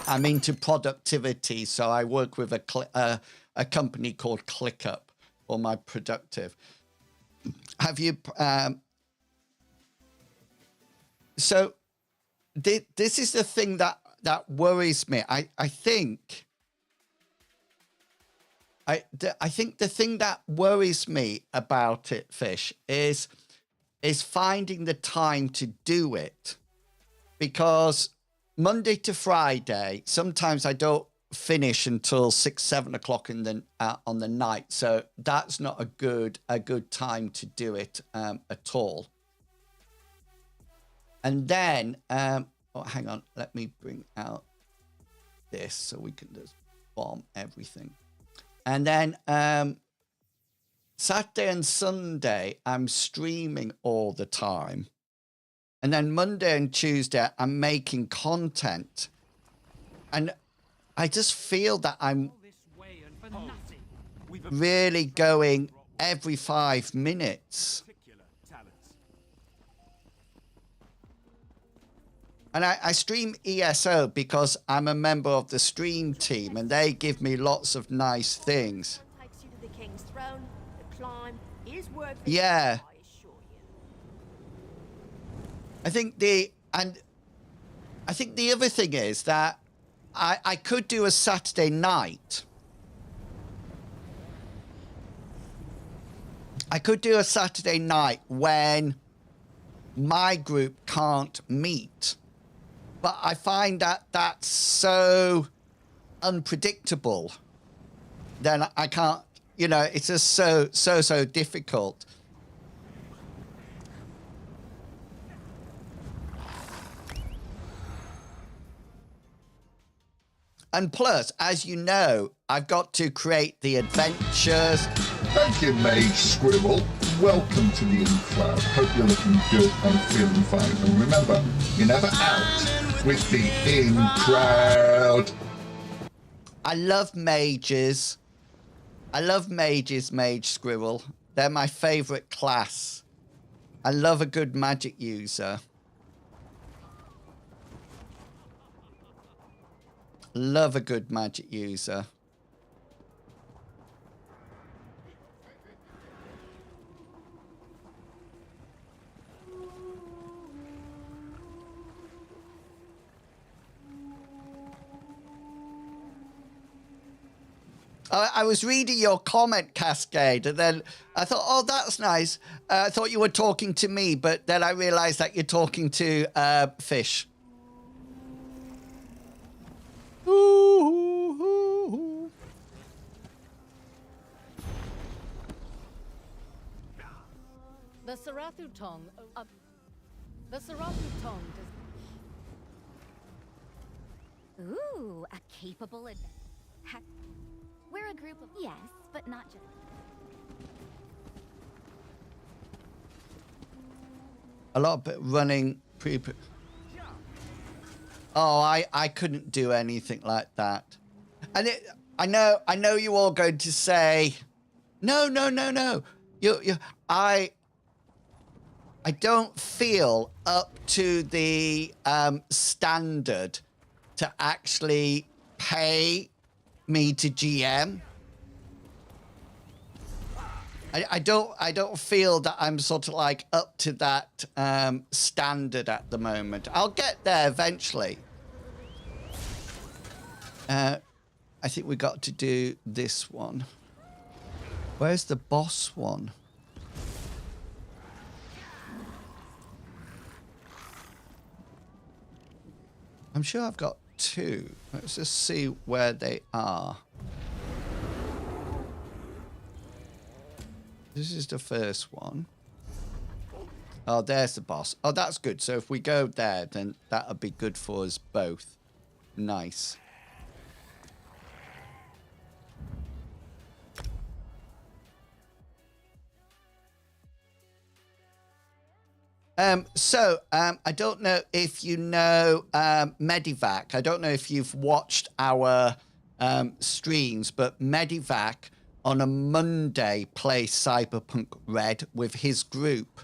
Speaker 1: I'm into productivity, so I work with a company called ClickUp for my productive. Have you? So this is the thing that worries me. I think the thing that worries me about it, Fish, is finding the time to do it, because Monday to Friday, sometimes I don't finish until 6-7 o'clock on the night. So that's not a good time to do it at all. And then, hang on, let me bring out this so we can just bomb everything. And then Saturday and Sunday, I'm streaming all the time. And then Monday and Tuesday, I'm making content. And I just feel that I'm really going every 5 minutes. And I stream ESO because I'm a member of the stream team, and they give me lots of nice things. Yeah. I think the other thing is that I could do a Saturday night. I could do a Saturday night when my group can't meet. But I find that that's so unpredictable. Then I can't, it's just so difficult. And plus, as you know, I've got to create the adventures.
Speaker 12: Thank you, Mage Scribble. Welcome to the In-Crowd. Hope you're looking good and feeling fine. And remember, you're never out with the In-Crowd.
Speaker 1: I love mages. I love mages, Mage Scribble. They're my favourite class. I love a good magic user. Love a good magic user. I was reading your comment, Cascade, and then I thought, oh, that's nice. I thought you were talking to me, but then I realized that you're talking to Fish.
Speaker 3: The Sarathu Tong. The Sarathu Tong does.
Speaker 8: Ooh, a capable we're a group of yes, but not just.
Speaker 1: A lot of running Oh, I couldn't do anything like that. And I know you're all going to say, no. I don't feel up to the standard to actually pay me to GM. I don't feel that I'm sort of like up to that standard at the moment. I'll get there eventually. I think we got to do this one. Where's the boss one? I'm sure I've got two. Let's just see where they are. This is the first one. Oh, there's the boss. Oh, that's good. So if we go there, then that'll be good for us both. Nice. I don't know if you know Medivac. I don't know if you've watched our streams, but Medivac on a Monday plays Cyberpunk Red with his group.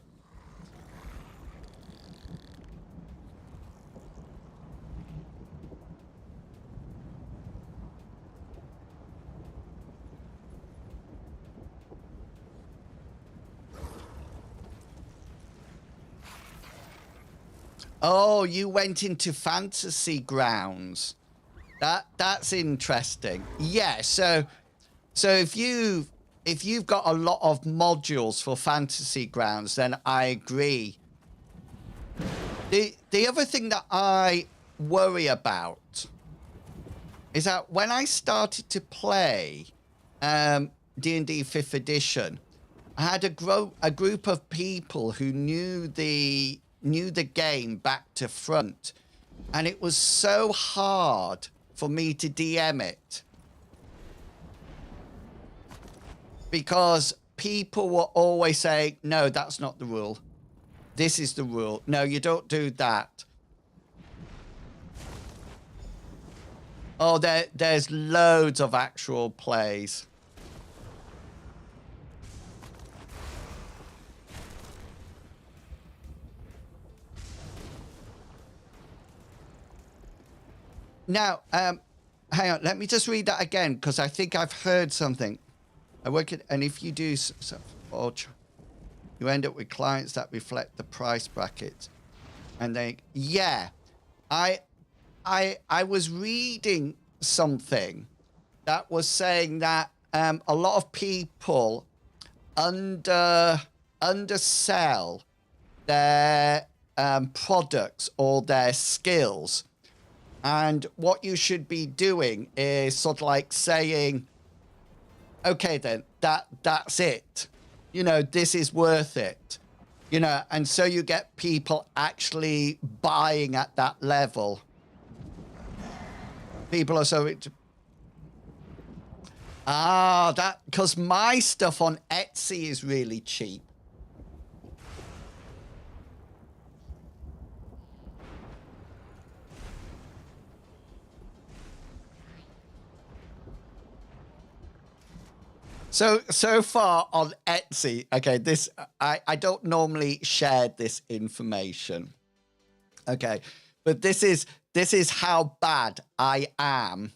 Speaker 1: Oh, you went into Fantasy Grounds. That's interesting. Yeah, so if you've got a lot of modules for Fantasy Grounds, then I agree. The other thing that I worry about is that when I started to play D&D 5th edition, I had a group of people who knew the game back to front, and it was so hard for me to DM it because people were always saying, no, that's not the rule, this is the rule, no, you don't do that. Oh, there's loads of actual plays. Now, hang on, let me just read that again, because I think I've heard something. I work at, and if you do, you end up with clients that reflect the price bracket. And they, yeah, I was reading something that was saying that a lot of people undersell their products or their skills. And what you should be doing is sort of like saying, okay, then that's it. You know, this is worth it. You know, and so you get people actually buying at that level. People are so... that... Because my stuff on Etsy is really cheap. So far on Etsy, okay, this, I don't normally share this information. Okay, but this is how bad I am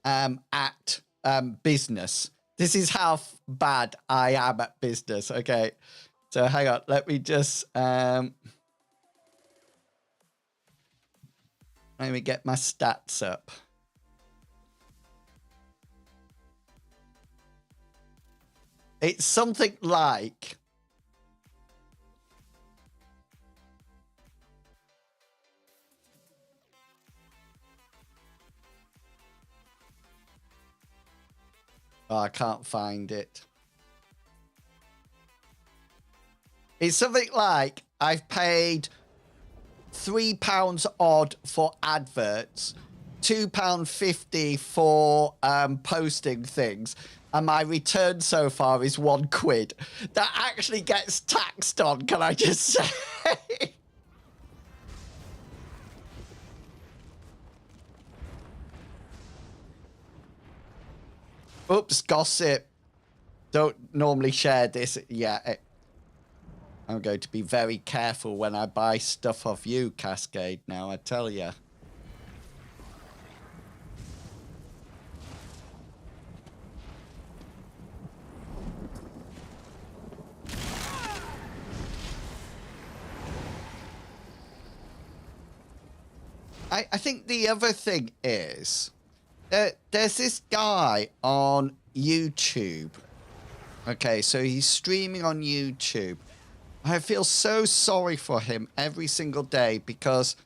Speaker 1: at business. This is how bad I am at business. Okay, so hang on, let me just let me get my stats up. It's something like... Oh, I can't find it. It's something like I've paid £3 odd for adverts, £2.50 for posting things, and my return so far is £1. That actually gets taxed on, can I just say? Oops, gossip. Don't normally share this. Yeah, I'm going to be very careful when I buy stuff off you, Cascade, now, I tell you. I think the other thing is, there's this guy on YouTube. Okay, so he's streaming on YouTube. I feel so sorry for him every single day because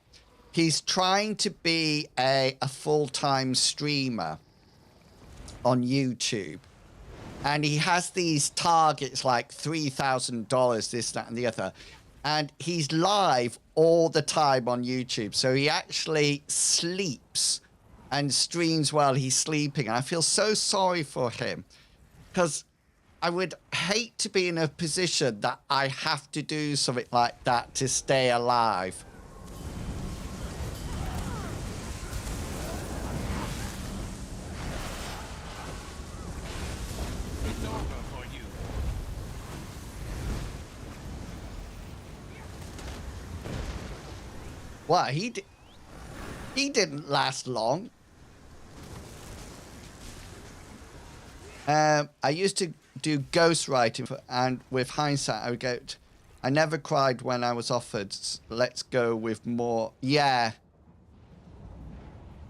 Speaker 1: he's trying to be a full-time streamer on YouTube. And he has these targets like $3,000, this, that, and the other. And he's live all the time on YouTube. So he actually sleeps and streams while he's sleeping. And I feel so sorry for him because I would hate to be in a position that I have to do something like that to stay alive.
Speaker 7: It's over for you.
Speaker 1: Well, he didn't last long. I used to do ghostwriting, and with hindsight, I would go, I never cried when I was offered, let's go with more. Yeah.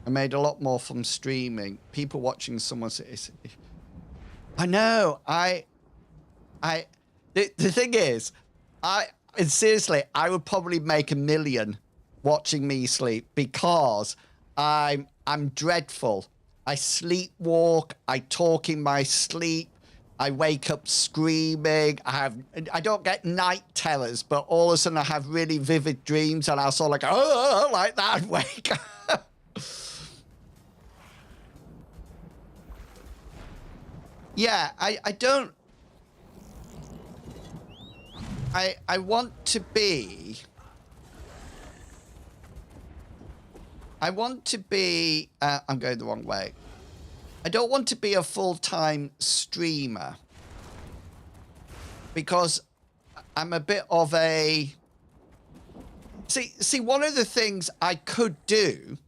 Speaker 1: I made a lot more from streaming. People watching someone say, I know, the thing is, seriously, I would probably make $1 million watching me sleep because I'm dreadful. I sleepwalk, I talk in my sleep, I wake up screaming, I don't get night terrors, but all of a sudden I have really vivid dreams and I'll sort of like, oh, like that, and wake up. Yeah, I want to be... I'm going the wrong way. I don't want to be a full-time streamer because I'm a bit of a... See, one of the things I could do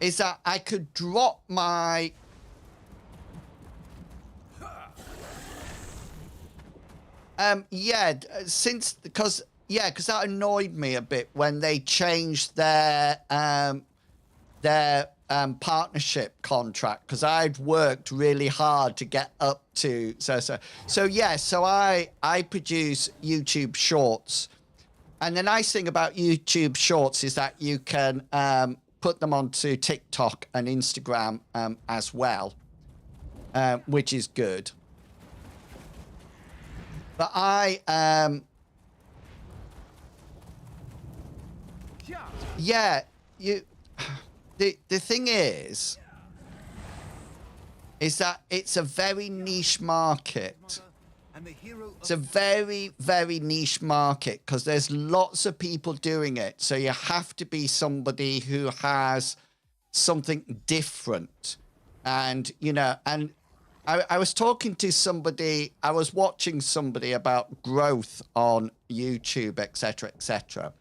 Speaker 1: is that I could drop my... because that annoyed me a bit when they changed their partnership contract, because I'd worked really hard to get up to so I produce YouTube shorts, and the nice thing about YouTube shorts is that you can put them onto TikTok and Instagram as well, which is good. But the thing is that it's a very niche market. It's a very, very niche market because there's lots of people doing it. So you have to be somebody who has something different. And, and I was talking to somebody, I was watching somebody about growth on YouTube, etc., etc.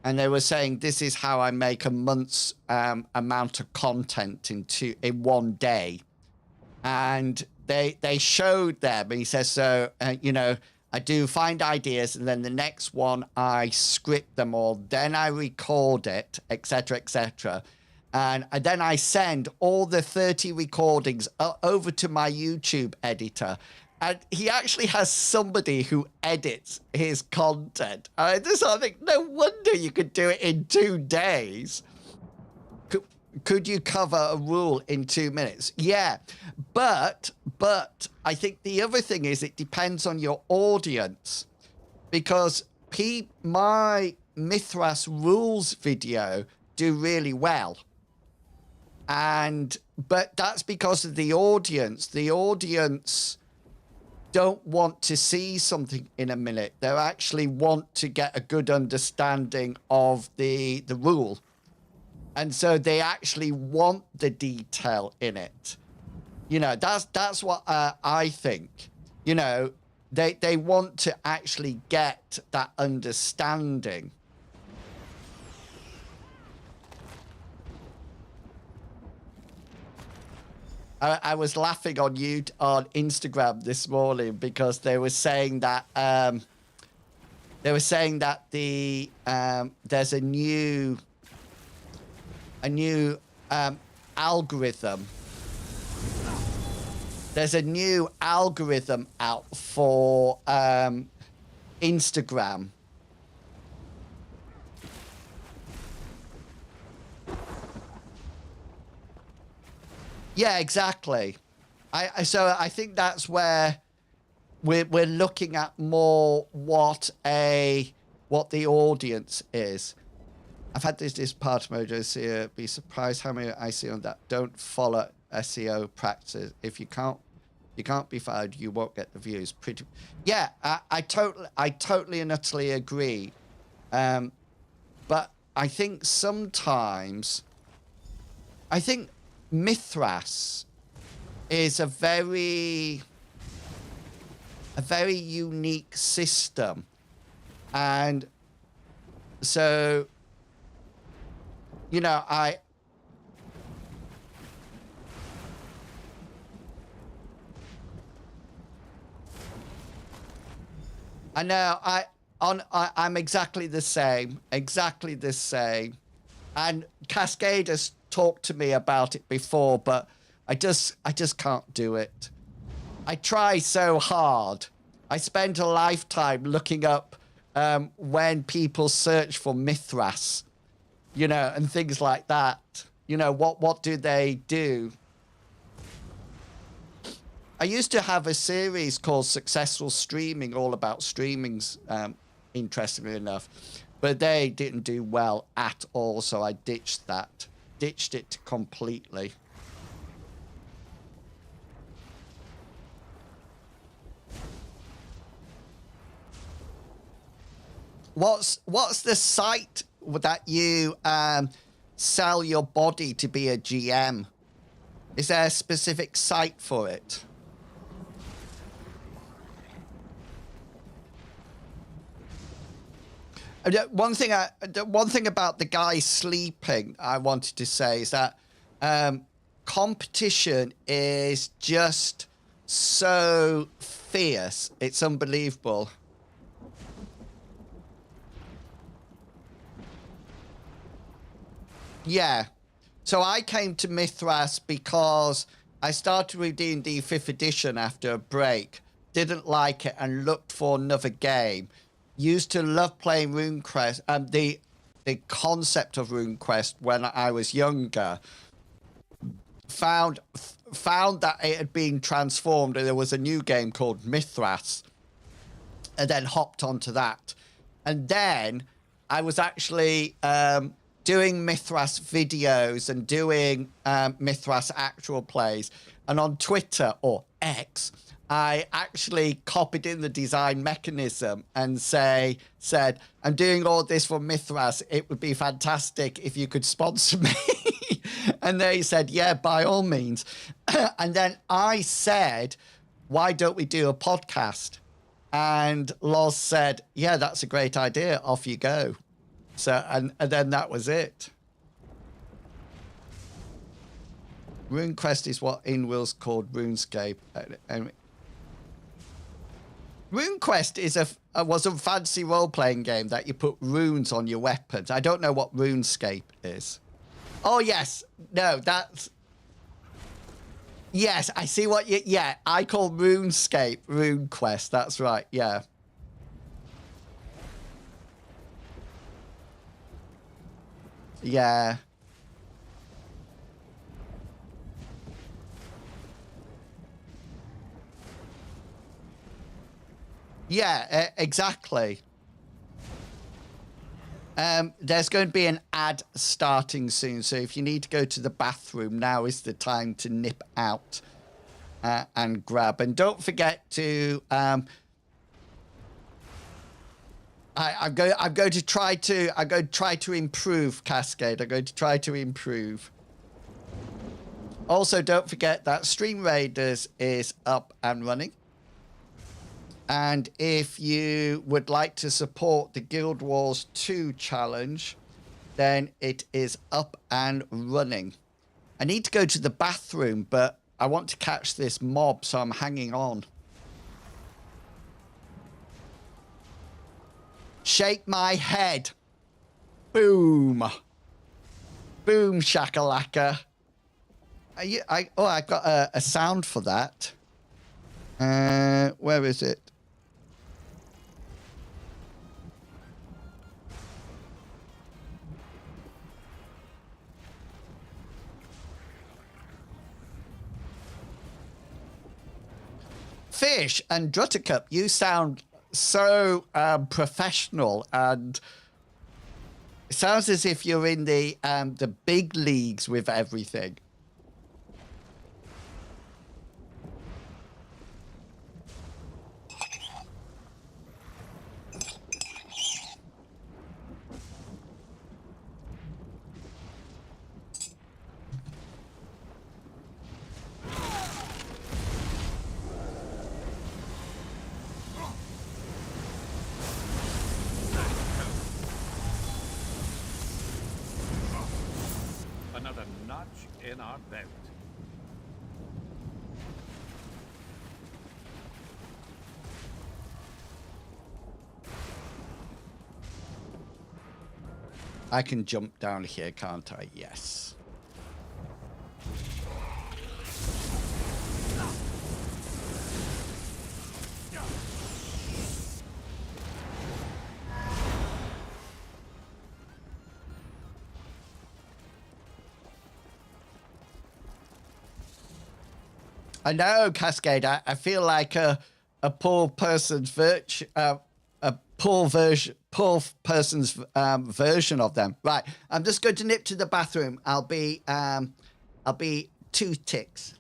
Speaker 1: And they were saying, this is how I make a month's amount of content in one day. And they showed them, and he says, so, I do find ideas, and then the next one, I script them all, then I record it, etc., etc. And then I send all the 30 recordings over to my YouTube editor. And he actually has somebody who edits his content. I think, no wonder you could do it in 2 days. Could you cover a rule in 2 minutes? Yeah, but But I think the other thing is it depends on your audience, because my Mithras rules video do really well. But that's because of the audience. The audience don't want to see something in a minute. They actually want to get a good understanding of the rule. And so they actually want the detail in it. You know, that's what I think. You know, they want to actually get that understanding. I was laughing on Instagram this morning because they were saying that there's a new algorithm. There's a new algorithm out for Instagram. Yeah, exactly. So I think that's where we're looking at more what the audience is. I've had this part of Mojo be surprised how many I see on that don't follow SEO practices. If you can't be followed, you won't get the views. Yeah, I totally and utterly agree. But I think sometimes Mithras is a very unique system, and so you know I know I'm exactly the same, and Cascade has talked to me about it before, but I just can't do it. I try so hard. I spent a lifetime looking up when people search for Mithras, you know, and things like that. You know, what do they do? I used to have a series called Successful Streaming, all about streamings, interestingly enough, but they didn't do well at all, so I ditched it completely. What's the site that you sell your body to be a GM? Is there a specific site for it? One thing about the guy sleeping I wanted to say is that competition is just so fierce. It's unbelievable. Yeah. So I came to Mithras because I started with D&D 5th edition after a break, didn't like it and looked for another game. Used to love playing RuneQuest, the concept of RuneQuest when I was younger. Found that it had been transformed and there was a new game called Mithras, and then hopped onto that. And then I was actually doing Mithras videos and doing Mithras actual plays. And on Twitter, or X, I actually copied in the design mechanism and said, I'm doing all this for Mithras. It would be fantastic if you could sponsor me. And they said, yeah, by all means. And then I said, why don't we do a podcast? And Loz said, yeah, that's a great idea. Off you go. So, and then that was it. RuneQuest is what in-wheels called RuneScape. RuneQuest was a fancy role-playing game that you put runes on your weapons. I don't know what RuneScape is. Oh, yes. No, that's... Yes, I see what you... Yeah, I call RuneScape RuneQuest. That's right, yeah. Yeah. Yeah, exactly. There's going to be an ad starting soon, so if you need to go to the bathroom, now is the time to nip out and grab. And don't forget to... I'm going to try to improve, Cascade. I'm going to try to improve. Also, don't forget that Stream Raiders is up and running. And if you would like to support the Guild Wars 2 challenge, then it is up and running. I need to go to the bathroom, but I want to catch this mob, so I'm hanging on. Shake my head. Boom. Boom, shakalaka. I've got a sound for that. Where is it? Fish and Druttercup, you sound so professional, and it sounds as if you're in the big leagues with everything.
Speaker 6: Another notch in our belt.
Speaker 1: I can jump down here, can't I? Yes. I know, Cascade. I feel like a poor person's poor person's version of them. Right. I'm just going to nip to the bathroom. I'll be 2 ticks.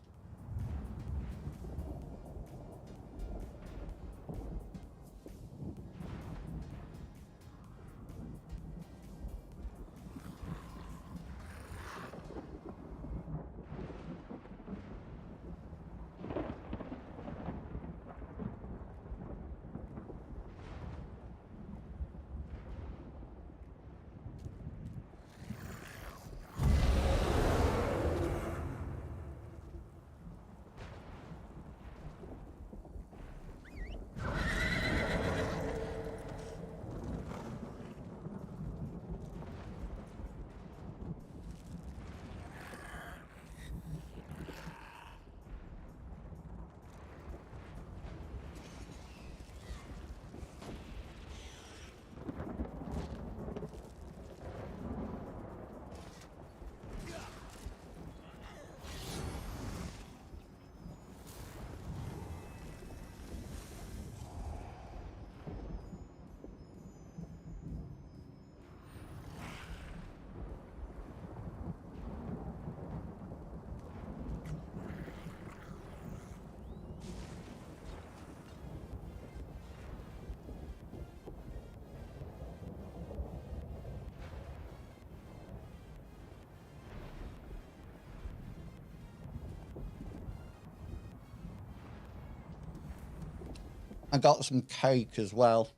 Speaker 1: I got some cake as well.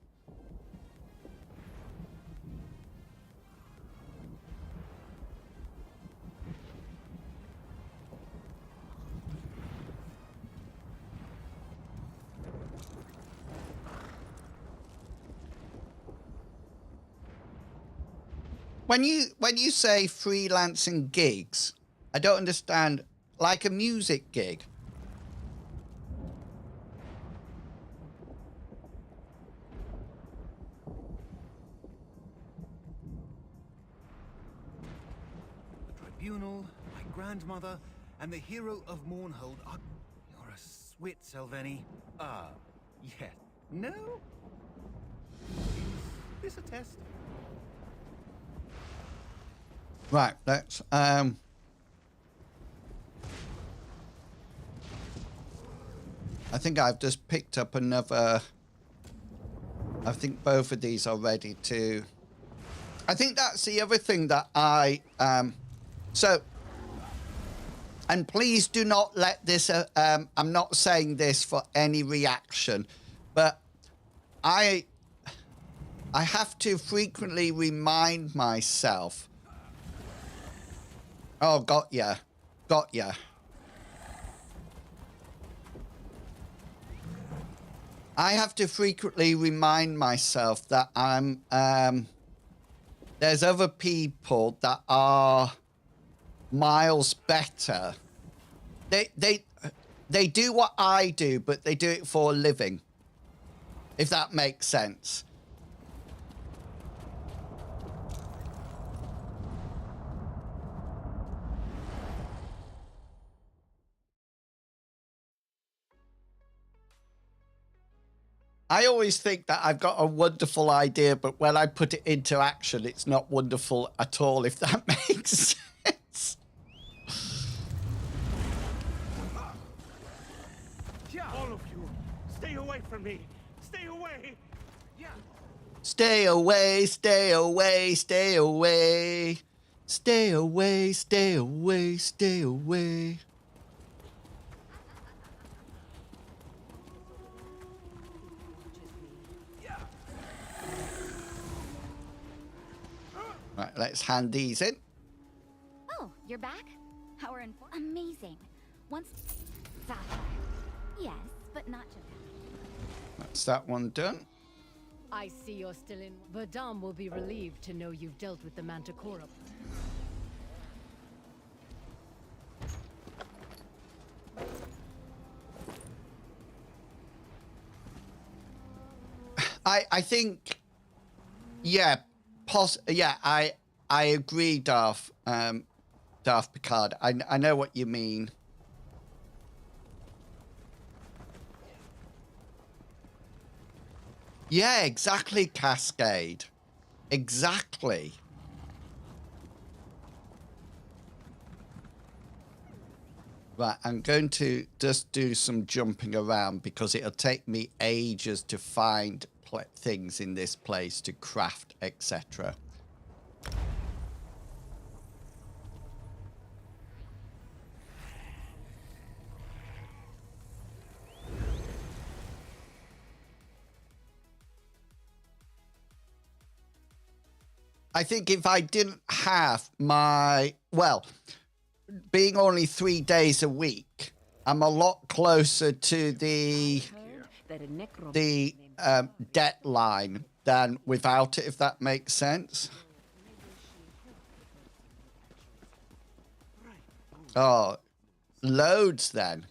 Speaker 1: When you say freelancing gigs, I don't understand. Like a music gig.
Speaker 13: Tribunal, my grandmother, and the hero of Mournhold are... You're a swit, Selveni. Ah, yes. No? Is this a test?
Speaker 1: Right, let's I think I've just picked up another. I think both of these are ready to. I think that's the other thing that I so, and please do not let this I'm not saying this for any reaction, but I have to frequently remind myself. Oh, got ya. I have to frequently remind myself that I'm there's other people that are miles better. They do what I do, but they do it for a living. If that makes sense. I always think that I've got a wonderful idea, but when I put it into action, it's not wonderful at all, if that makes sense.
Speaker 7: All of you, stay away from me. Stay away.
Speaker 1: Stay away, stay away, stay away. Stay away, stay away, stay away. Right, let's hand these in.
Speaker 8: Oh, you're back? How are amazing. Once Sapphire. Yes, but not just.
Speaker 1: That's that one done.
Speaker 3: I see you're still in. Verdam will be relieved to know you've dealt with the Manticora.
Speaker 1: I think, yeah, I agree, Darth Picard. I know what you mean. Yeah, exactly, Cascade. Exactly. Right, I'm going to just do some jumping around because it'll take me ages to find things in this place to craft, etc. I think if I didn't have my, well, being only 3 days a week, I'm a lot closer to the deadline than without it, if that makes sense. Oh, loads then.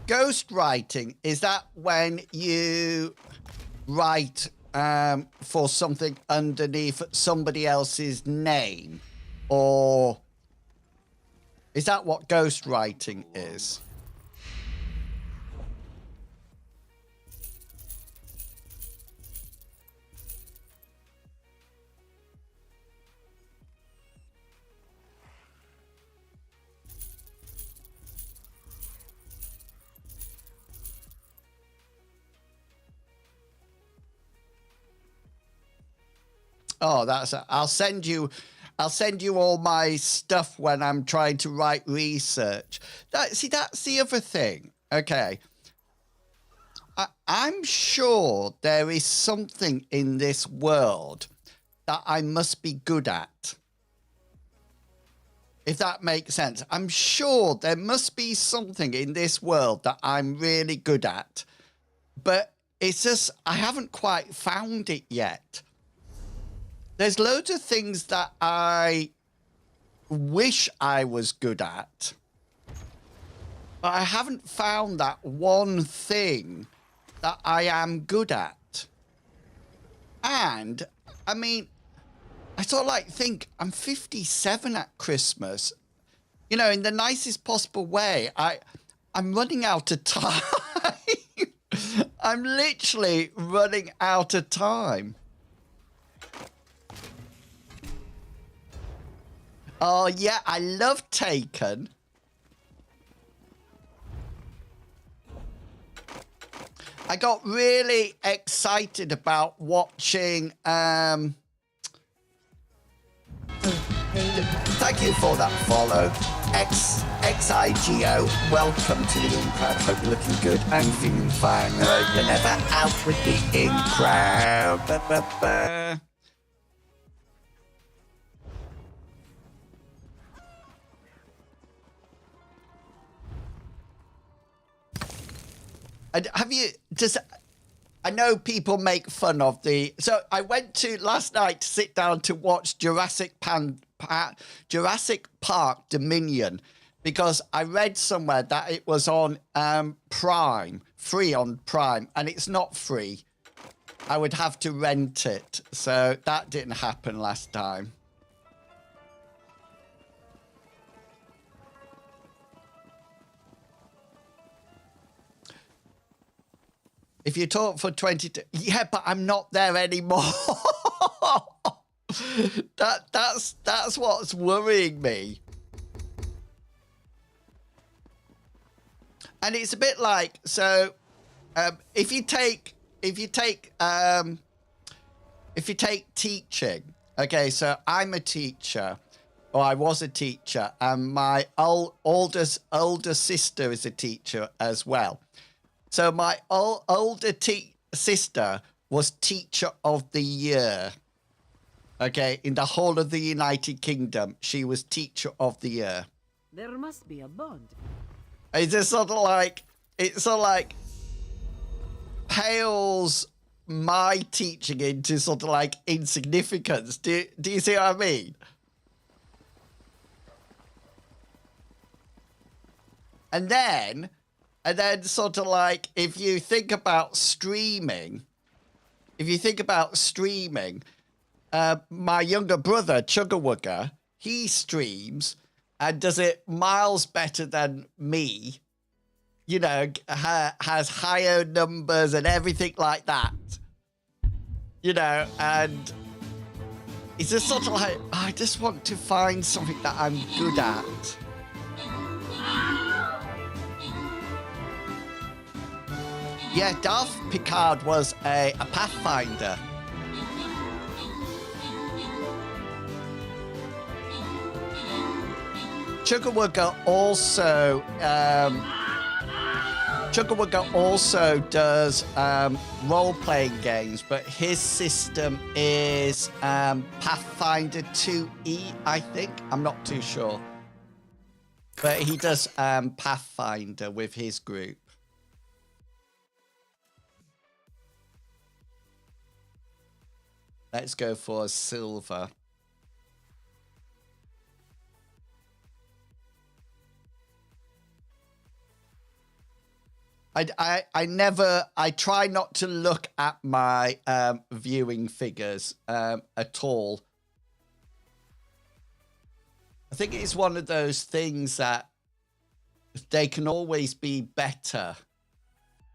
Speaker 1: Ghostwriting, is that when you write for something underneath somebody else's name? Or is that what ghostwriting is? Oh, I'll send you all my stuff when I'm trying to write research. That's the other thing. Okay. I'm sure there is something in this world that I must be good at. If that makes sense. I'm sure there must be something in this world that I'm really good at. But it's just, I haven't quite found it yet. There's loads of things that I wish I was good at, but I haven't found that one thing that I am good at. And, I mean, I sort of like think I'm 57 at Christmas. You know, in the nicest possible way. I'm running out of time. I'm literally running out of time. Oh, yeah, I love Taken. I got really excited about watching... Thank you for that follow. XIGO, welcome to the in crowd. Hope you're looking good and feeling fine. You're never out with the in crowd. Ba, ba, ba. Have you just... I know people make fun of the... So I went to last night to sit down to watch Jurassic Park Dominion because I read somewhere that it was on Prime, free on Prime, and it's not free. I would have to rent it. So that didn't happen last time. If you talk for 22... Yeah, but I'm not there anymore. That's what's worrying me. And it's a bit like, so if you take teaching, okay, so I'm a teacher, or I was a teacher, and my older sister is a teacher as well. So my older sister was Teacher of the Year. Okay, in the whole of the United Kingdom, she was Teacher of the Year.
Speaker 11: There must be a bond.
Speaker 1: It's just sort of like, it's sort of like pales my teaching into sort of like insignificance. Do you see what I mean? And then sort of like, if you think about streaming, my younger brother, Chuggerwugger, he streams and does it miles better than me, you know, has higher numbers and everything like that, you know, and it's just sort of like, I just want to find something that I'm good at. Yeah, Darth Picard was a Pathfinder. Chuggerwugger also does role-playing games, but his system is Pathfinder 2E, I think. I'm not too sure. But he does Pathfinder with his group. Let's go for silver. I try not to look at my viewing figures at all. I think it's one of those things that they can always be better,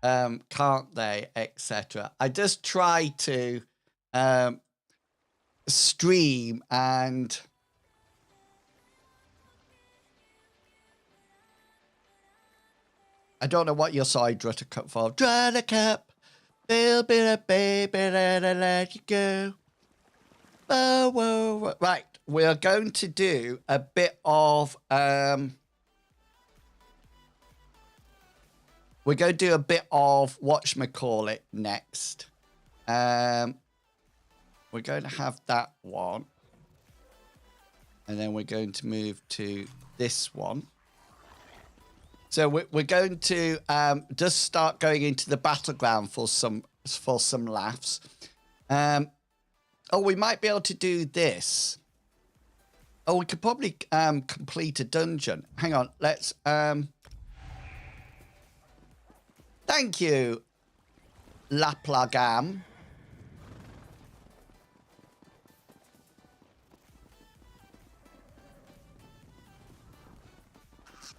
Speaker 1: can't they, etc. I just try to stream and I don't know what your side Drutter Cup for. Drutter Cup, little bit of baby, let you go. Whoa, whoa, whoa. Right, we're going to do a bit of whatchamacallit next. We're going to have that one. And then we're going to move to this one. So we're going to just start going into the battleground for some laughs. Oh, we might be able to do this. Oh, we could probably complete a dungeon. Hang on, let's... Thank you. Laplagam.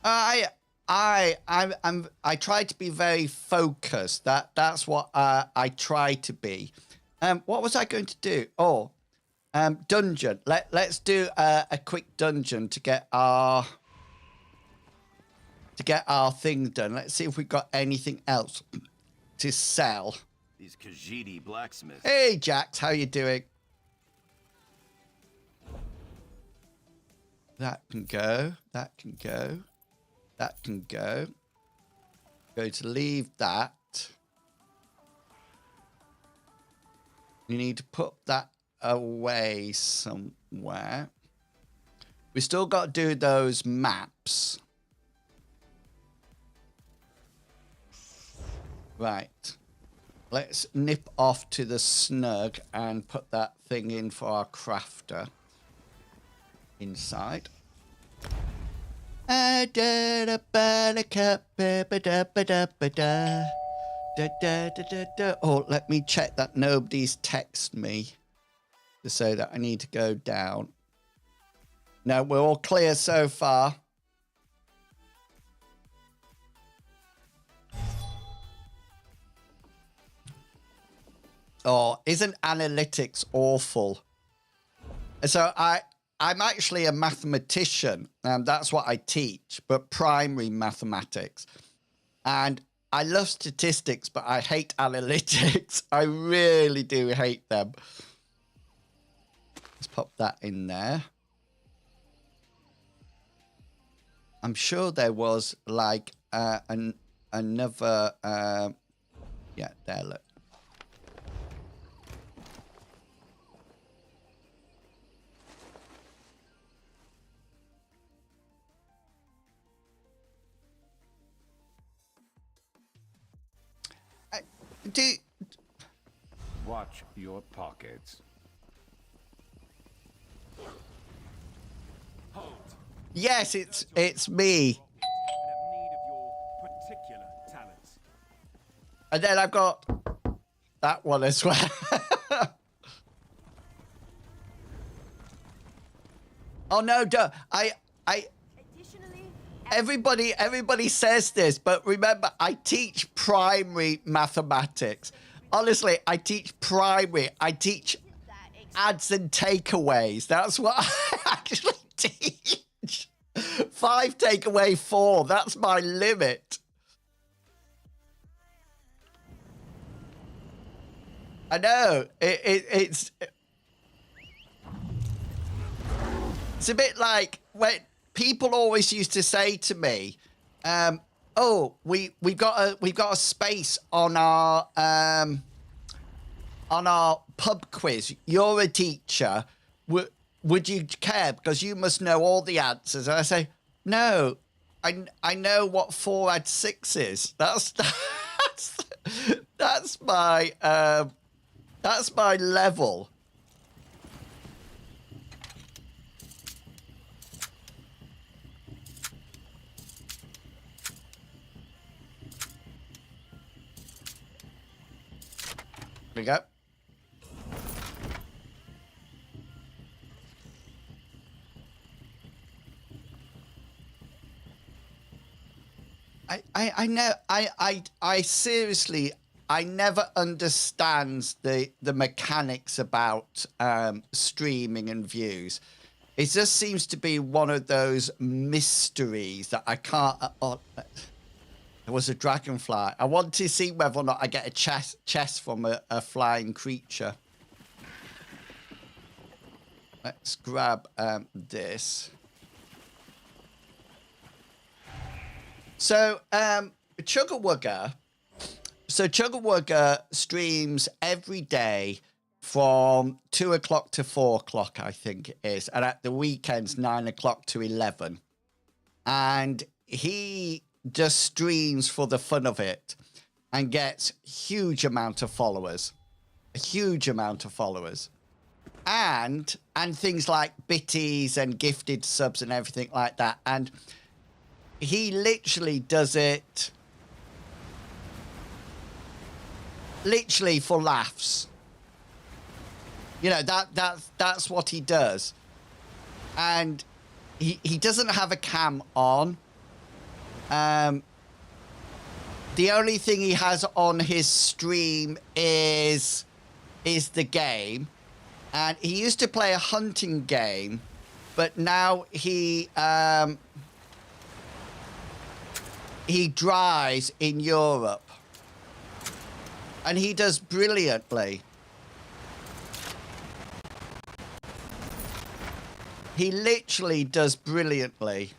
Speaker 1: I try to be very focused. That's what I try to be. What was I going to do? Oh, dungeon. Let's do a quick dungeon to get our thing done. Let's see if we've got anything else to sell.
Speaker 14: These Khajiit blacksmiths.
Speaker 1: Hey, Jax, how you doing? That can go. That can go. That can go. Going to leave that. You need to put that away somewhere. We still got to do those maps. Right. Let's nip off to the snug and put that thing in for our crafter. Inside. Oh, let me check that nobody's texted me to say that I need to go down. No, we're all clear so far. Oh, isn't analytics awful? So I'm actually a mathematician, and that's what I teach, but primary mathematics. And I love statistics, but I hate analytics. I really do hate them. Let's pop that in there. I'm sure there was like another, yeah, there, look.
Speaker 6: Watch your pockets.
Speaker 1: Yes, it's me. And then I've got that one as well. Oh no, don't. Everybody says this, but remember, I teach primary mathematics. Honestly, I teach primary. I teach adds and takeaways. That's what I actually teach. 5 take away 4. That's my limit. I know. It's a bit like when people always used to say to me, "Oh, we've got a space on our pub quiz. You're a teacher. Would you care? Because you must know all the answers." And I say, "No, I know what 4 add 6 is. That's my level." There we go. I know. I seriously, I never understand the mechanics about streaming and views. It just seems to be one of those mysteries that I can't. There was a dragonfly. I want to see whether or not I get a chest from a flying creature. Let's grab this. So, Chugga Wugga streams every day from 2 o'clock to 4 o'clock, I think it is. And at the weekends, 9 o'clock to 11. And he just streams for the fun of it and gets huge amount of followers. A huge amount of followers. And things like bitties and gifted subs and everything like that. And he literally does it literally for laughs. You know, that's what he does. And he doesn't have a cam on. The only thing he has on his stream is the game. And he used to play a hunting game, but now he drives in Europe. And he does brilliantly. He literally does brilliantly.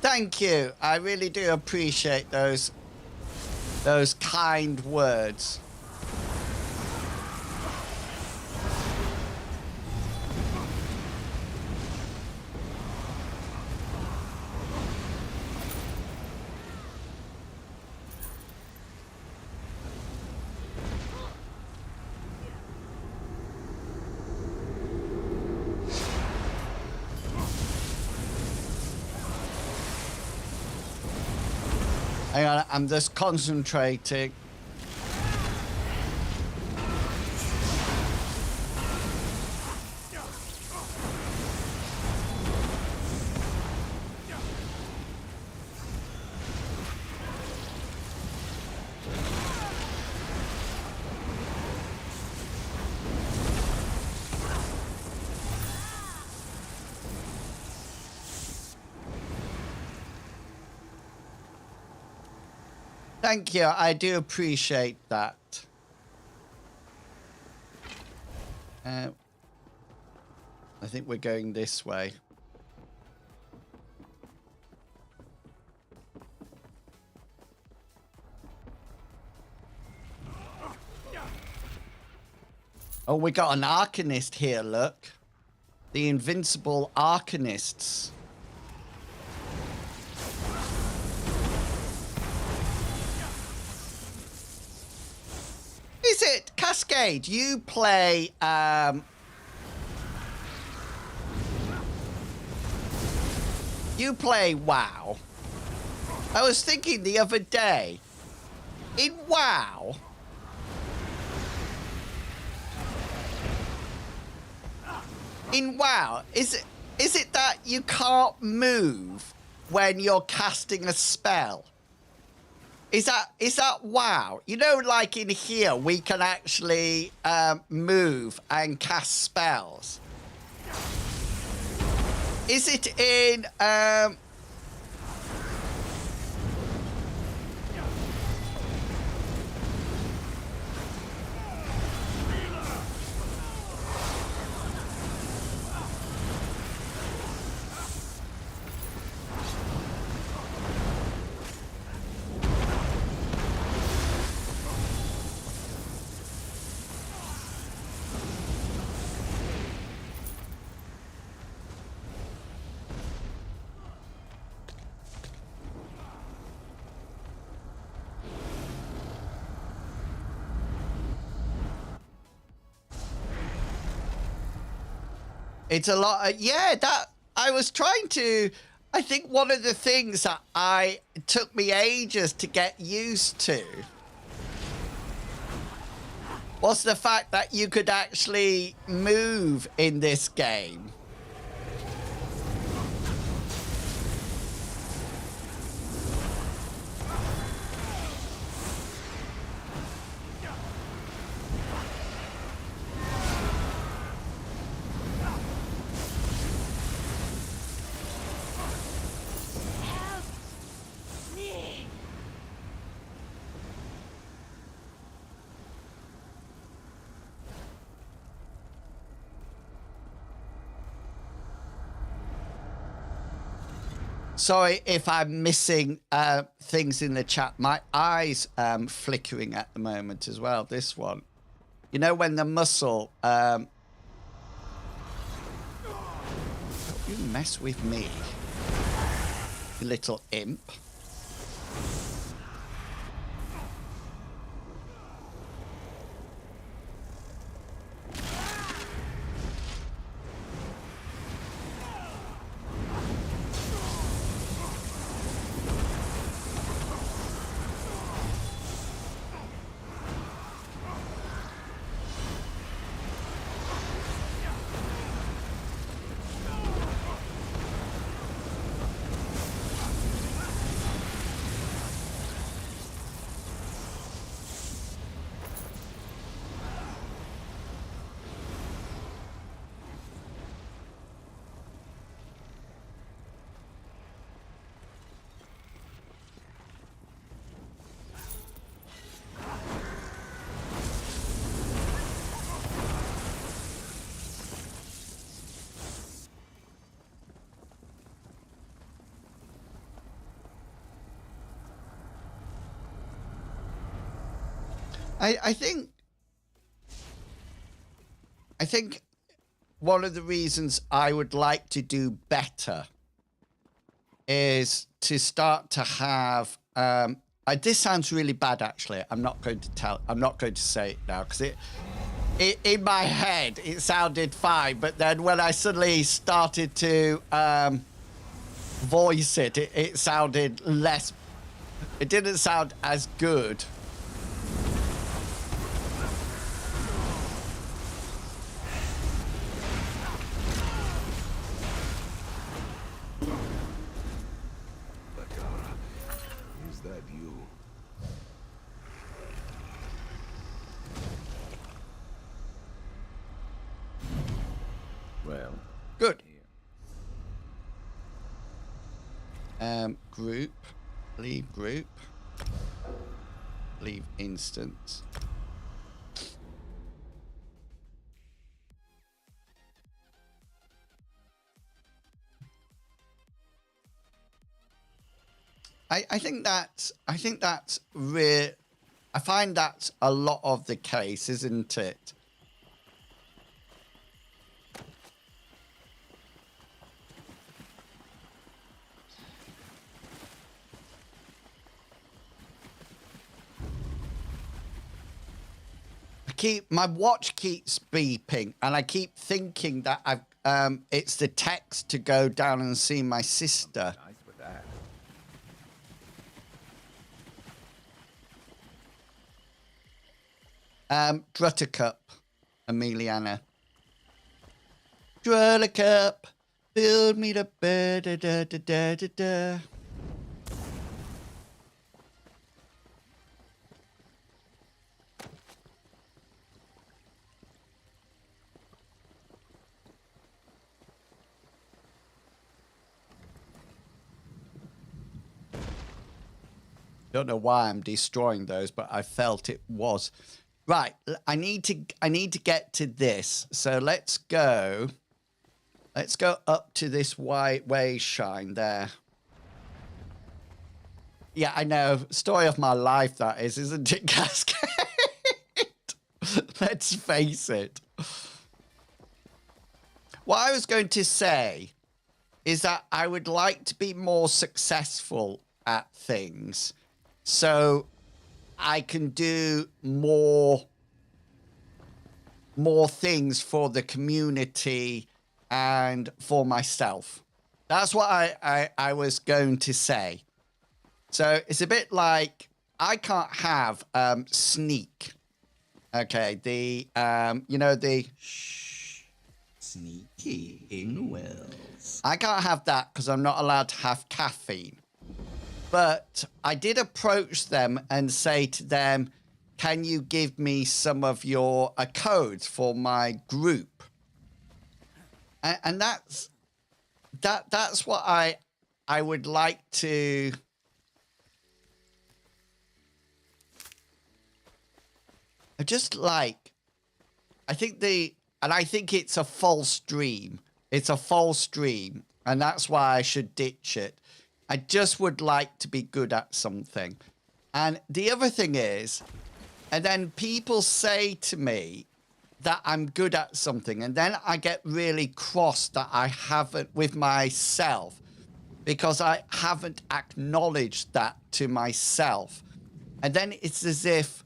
Speaker 1: Thank you. I really do appreciate those kind words. Hang on, I'm just concentrating. Thank you. I do appreciate that. I think we're going this way. Oh, we got an Arcanist here, look. The invincible Arcanists. Is it Cascade? You play WoW. I was thinking the other day, in WoW, is it that you can't move when you're casting a spell? Is that WoW? You know, like in here, we can actually move and cast spells. Is it in... It's a lot. Yeah, that I was trying to. I think one of the things that took me ages to get used to was the fact that you could actually move in this game. Sorry if I'm missing things in the chat. My eyes flickering at the moment as well. This one. You know when the muscle... Don't you mess with me, you little imp. I think one of the reasons I would like to do better is to start to have this sounds really bad actually. I'm not going to say it now because it in my head it sounded fine, but then when I suddenly started to voice it sounded less, it didn't sound as good. Good. Group. Leave group. Leave instance. I think that's real. I find that's a lot of the case, isn't it? My watch keeps beeping, and I keep thinking that it's the text to go down and see my sister.
Speaker 6: Nice with that.
Speaker 1: Druttercup, Emiliana. Druttercup, build me the bed, da da da da da da. Don't know why I'm destroying those, but I felt it was. Right, I need to get to this. So let's go up to this white way shine there. Yeah, I know. Story of my life that is, isn't it, Cascade? Let's face it. What I was going to say is that I would like to be more successful at things, so I can do more things for the community and for myself. That's what I was going to say. So it's a bit like I can't have sneak. Okay, the you know, the sneaky in Wells. I can't have that because I'm not allowed to have caffeine. But I did approach them and say to them, can you give me some of your codes for my group? And that's what I would like to. I just like, I think it's a false dream. It's a false dream, and that's why I should ditch it. I just would like to be good at something. And the other thing is, and then people say to me that I'm good at something, and then I get really cross that I haven't, with myself, because I haven't acknowledged that to myself. And then it's as if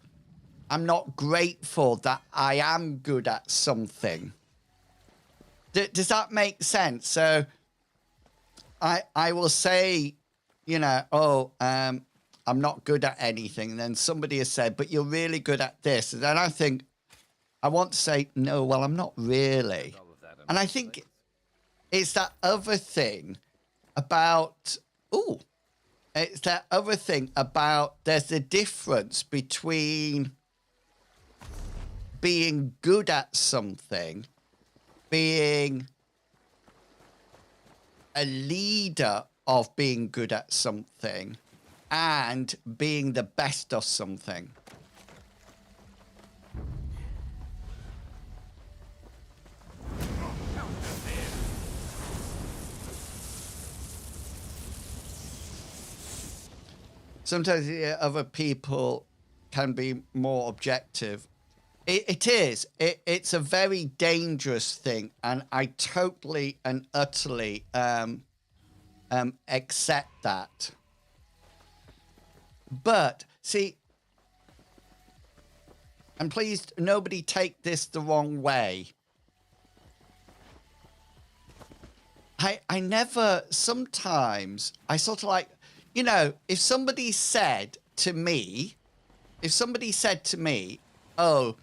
Speaker 1: I'm not grateful that I am good at something. Does that make sense? So I will say, you know, oh, I'm not good at anything. And then somebody has said, but you're really good at this. And then I think, I want to say, no, well, I'm not really. And I think it's that other thing about, it's that other thing about there's a difference between being good at something, being a leader of being good at something, and being the best of something. Sometimes other people can be more objective. It is. It's a very dangerous thing, and I totally and utterly accept that. But, see, and please, nobody take this the wrong way. I never, sometimes, I sort of like, you know, if somebody said to me, oh,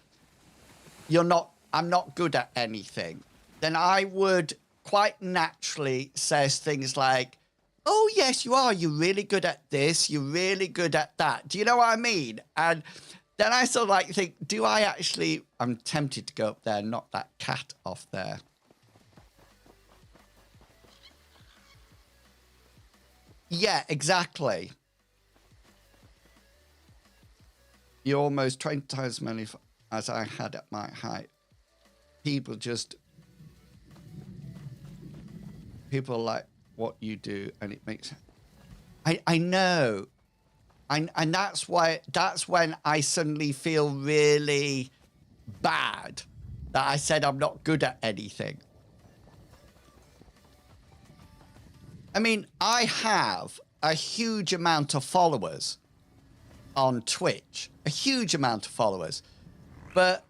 Speaker 1: I'm not good at anything, then I would quite naturally say things like, oh, yes, you are. You're really good at this. You're really good at that. Do you know what I mean? And then I sort of like think, do I actually, I'm tempted to go up there and knock that cat off there. Yeah, exactly. You're almost 20 times as many as I had at my height. People like what you do, and it makes, I know. And that's when I suddenly feel really bad that I said I'm not good at anything. I mean, I have a huge amount of followers on Twitch, a huge amount of followers, but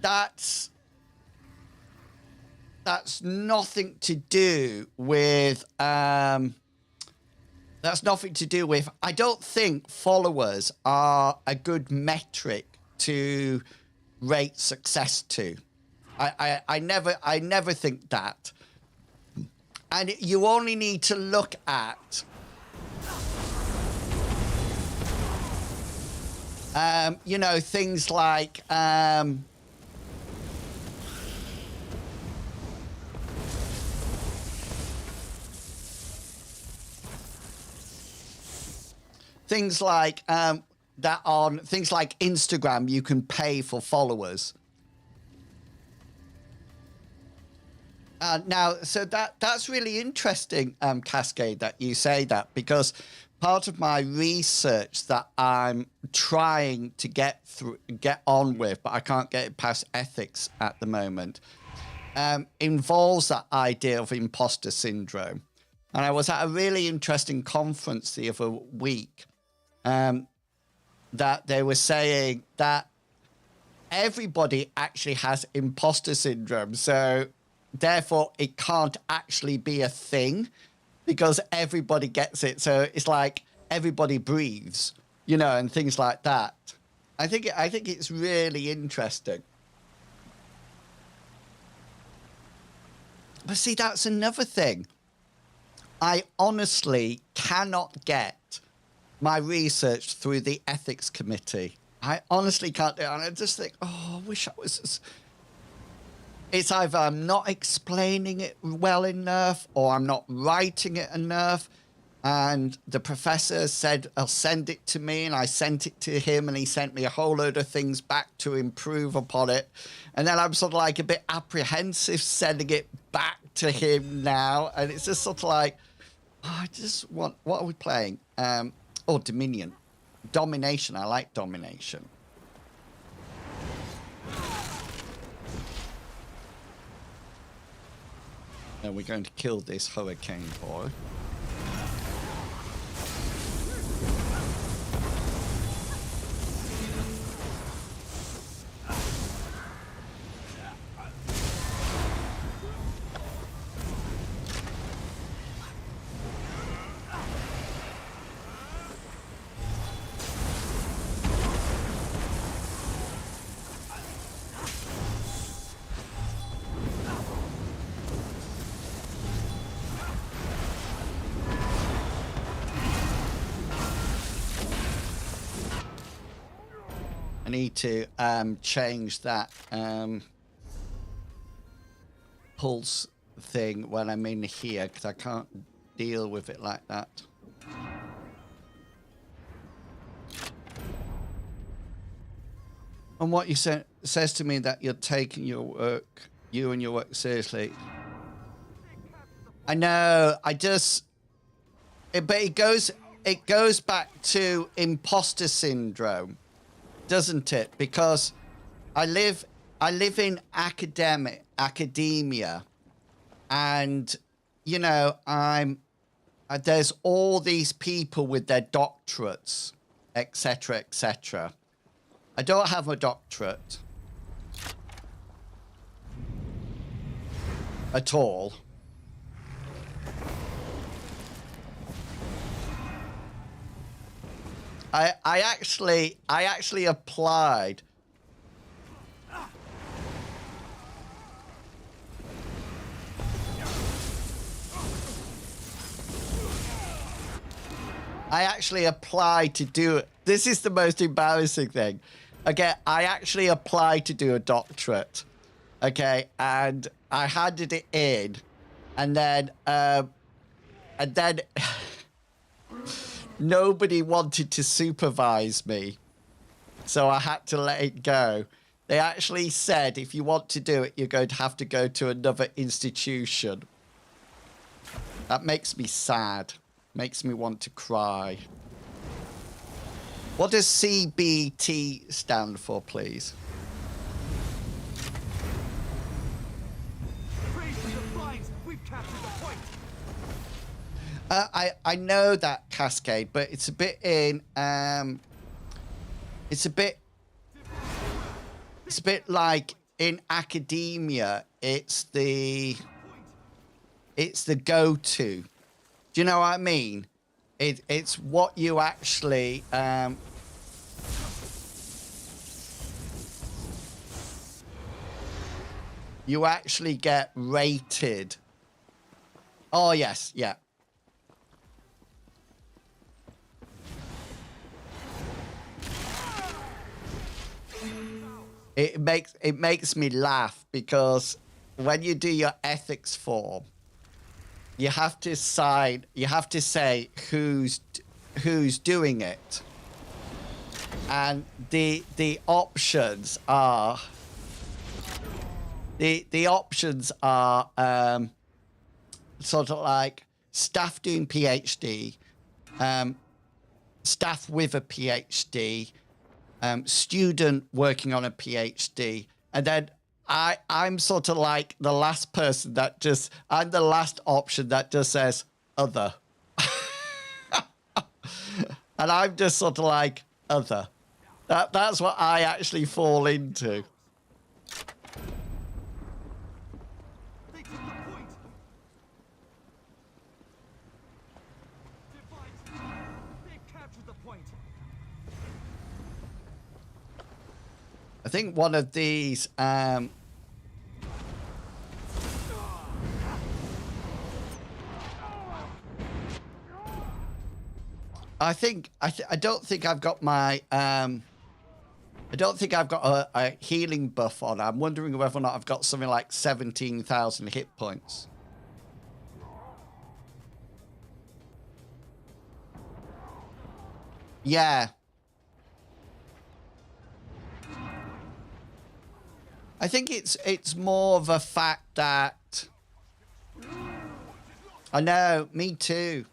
Speaker 1: that's nothing to do with, I don't think followers are a good metric to rate success to. I never think that. And you only need to look at, you know, things like, things like that on things like Instagram, you can pay for followers. Now, so that's really interesting, Cascade, that you say that, because part of my research that I'm trying to get on with, but I can't get it past ethics at the moment, involves that idea of imposter syndrome. And I was at a really interesting conference the other week that they were saying that everybody actually has imposter syndrome. So therefore, it can't actually be a thing because everybody gets it. So it's like everybody breathes, you know, and things like that. I think it's really interesting. But see, that's another thing. I honestly cannot get my research through the ethics committee. I honestly can't do it. And I just think, oh, I wish I was as... It's either I'm not explaining it well enough or I'm not writing it enough. And the professor said, I'll send it to me. And I sent it to him and he sent me a whole load of things back to improve upon it. And then I'm sort of like a bit apprehensive sending it back to him now. And it's just sort of like, I just want... What are we playing? Oh, Dominion. Domination. I like domination. And we're going to kill this hurricane boy. I need to change that pulse thing when I'm in here because I can't deal with it like that. And what you said says to me that you're taking your work, you and your work seriously. I know. I just, but it goes back to imposter syndrome, doesn't it? Because I live in academia, and you know there's all these people with their doctorates, etc., etc. I don't have a doctorate at all. I actually applied. I actually applied to do it. This is the most embarrassing thing. Okay, I actually applied to do a doctorate. Okay, and I handed it in, and then nobody wanted to supervise me, so I had to let it go. They actually said, if you want to do it, you're going to have to go to another institution. That makes me sad. Makes me want to cry. What does CBT stand for, please? I know that, Cascade, but it's a bit in it's a bit like in academia, it's the go-to. Do you know what I mean? It's what you actually you actually get rated. Oh yes, yeah. It makes me laugh because when you do your ethics form, you have to sign. You have to say who's doing it, and the options are the options are sort of like staff doing PhD, staff with a PhD, student working on a PhD, and then I'm sort of like the last person that just, I'm the last option that just says other. And I'm just sort of like other. That's what I actually fall into. I think one of these I don't think I've got my I don't think I've got a healing buff on. I'm wondering whether or not I've got something like 17,000 hit points. Yeah. I think it's more of a fact that I know, me too.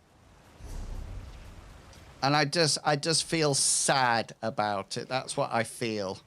Speaker 1: And I just feel sad about it. That's what I feel.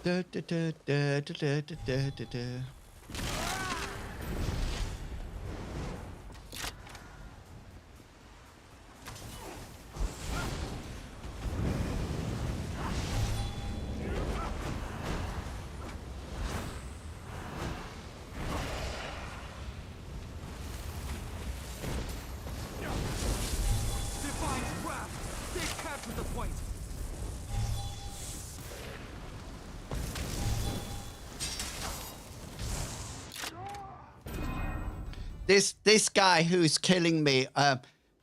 Speaker 1: Da, da, da, da, da, da, da, da, da.
Speaker 13: Divine wrath! They've captured the point!
Speaker 1: This guy who's killing me,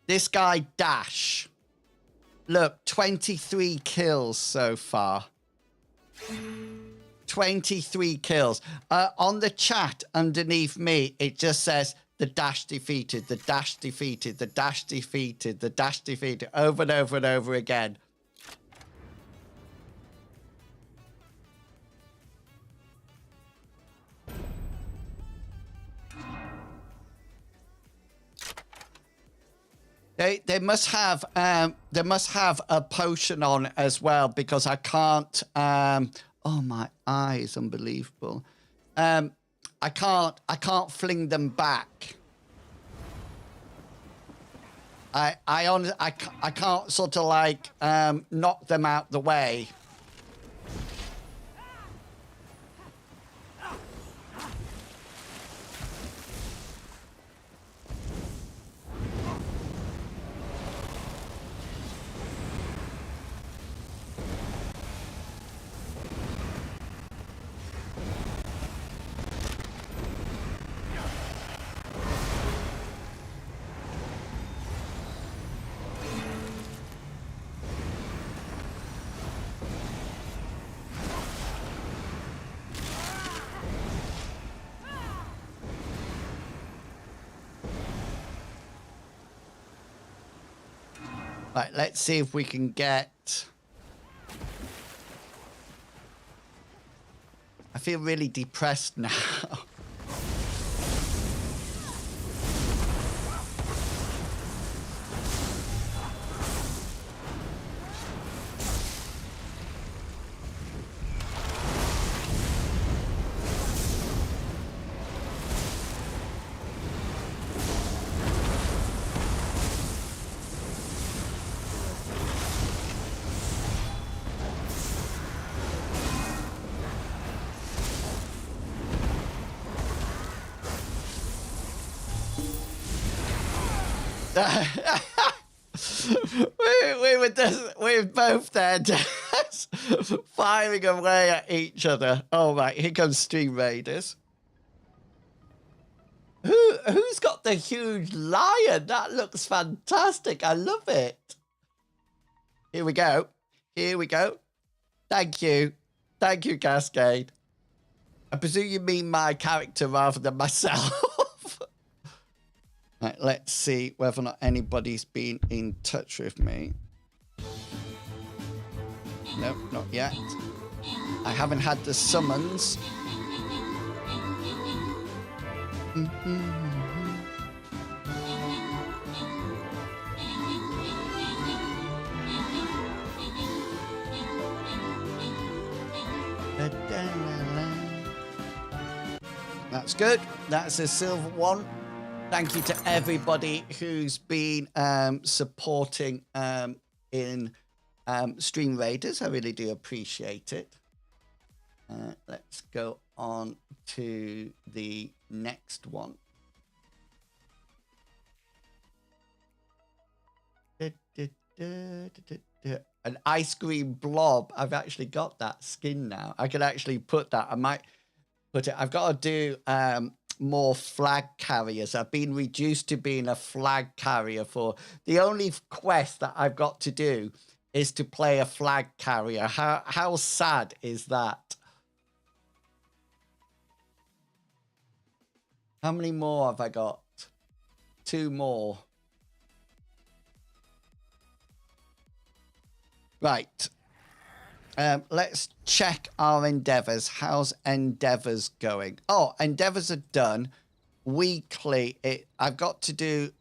Speaker 1: this guy Dash. Look, 23 kills so far. 23 kills. On the chat underneath me, it just says the Dash defeated, the Dash defeated, the Dash defeated, the Dash defeated, over and over and over again. They must have a potion on as well, because I can't oh, my eyes, unbelievable. I can't fling them back. I can't sort of like knock them out the way. Right, let's see if we can get... I feel really depressed now. we were both there just firing away at each other. Oh right, here comes Stream Raiders. Who's got the huge lion? That looks fantastic. I love it. Here we go. Here we go. Thank you. Thank you, Cascade. I presume you mean my character rather than myself. Right, let's see whether or not anybody's been in touch with me. Nope, not yet. I haven't had the summons. That's good. That's a silver one. Thank you to everybody who's been supporting in Stream Raiders. I really do appreciate it. Let's go on to the next one. An ice cream blob. I've actually got that skin now. I can actually put that. I might put it. I've got to do more flag carriers. I've been reduced to being a flag carrier for the only quest that I've got to do is to play a flag carrier. How sad is that? How many more have I got? 2 more. Right. Let's check our endeavors. How's endeavors going? Oh, endeavors are done. Weekly. I've got to do...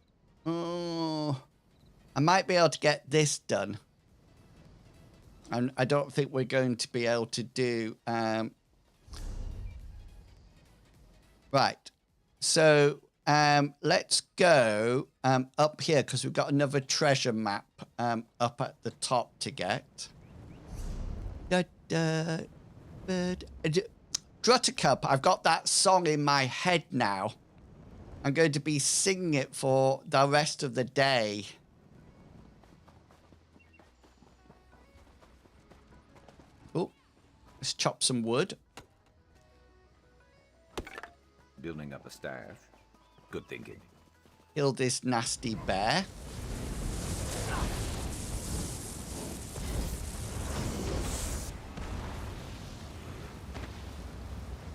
Speaker 1: I might be able to get this done. And I don't think we're going to be able to do... Right. So let's go up here because we've got another treasure map up at the top to get. Druttercup, I've got that song in my head now. I'm going to be singing it for the rest of the day. Oh, let's chop some wood.
Speaker 6: Building up a stash. Good thinking.
Speaker 1: Kill this nasty bear.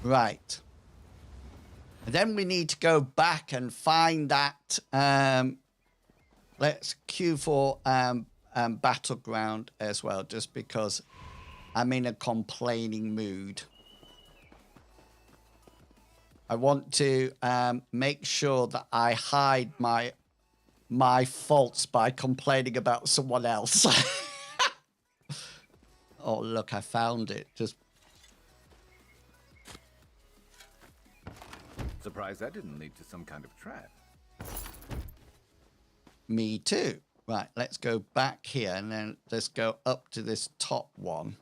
Speaker 1: Right. And then we need to go back and find that. Let's queue for Battleground as well, just because I'm in a complaining mood. I want to make sure that I hide my faults by complaining about someone else. Oh, look, I found it. Just
Speaker 6: Surprised that didn't lead to some kind of trap.
Speaker 1: me too. Right, let's go back here and then let's go up to this top one.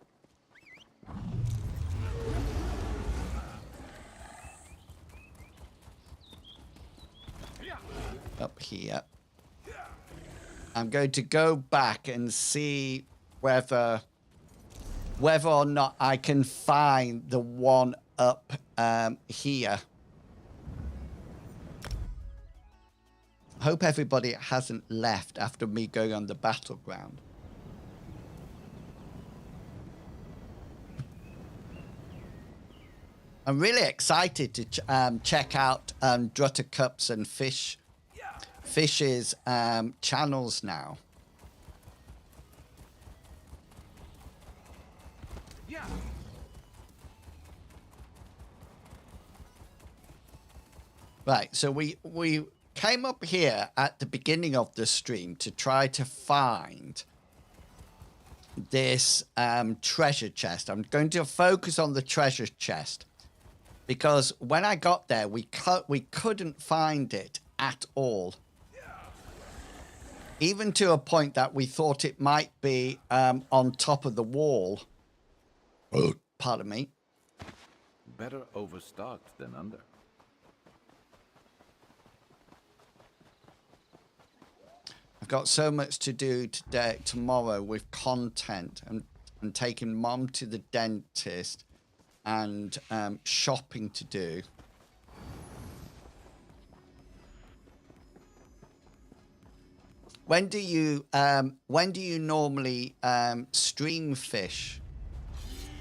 Speaker 1: Up here. I'm going to go back and see whether or not I can find the one up here. Hope everybody hasn't left after me going on the battleground. I'm really excited to check out Druttercup's and Fish's channels now.
Speaker 13: Yeah.
Speaker 1: Right, so we came up here at the beginning of the stream to try to find this treasure chest. I'm going to focus on the treasure chest because when I got there, we couldn't find it at all. Even to a point that we thought it might be on top of the wall. Pardon me.
Speaker 6: Better overstocked than under.
Speaker 1: I've got so much to do tomorrow with content and taking Mom to the dentist and shopping to do. When do you normally stream, Fish?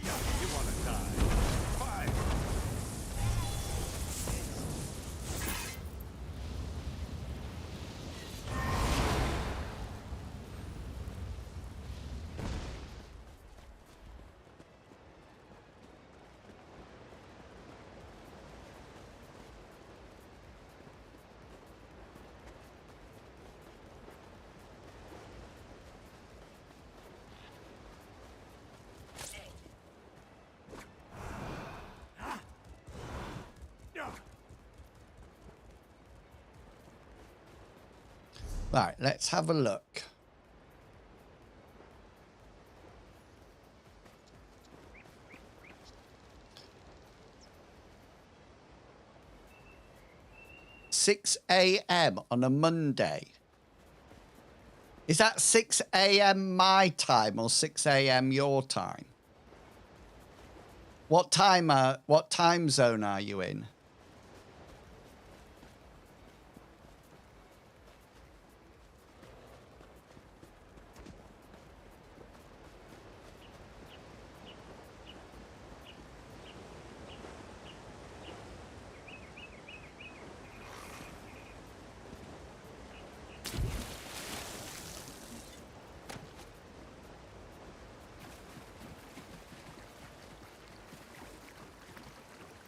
Speaker 7: You wanna die? Fine.
Speaker 1: Right, let's have a look. (6 a.m. on a Monday. Is that 6 a.m. my time or 6 a.m. your time? What time zone are you in?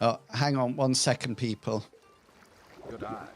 Speaker 1: Oh, hang on 1 second, people.
Speaker 6: Good eye.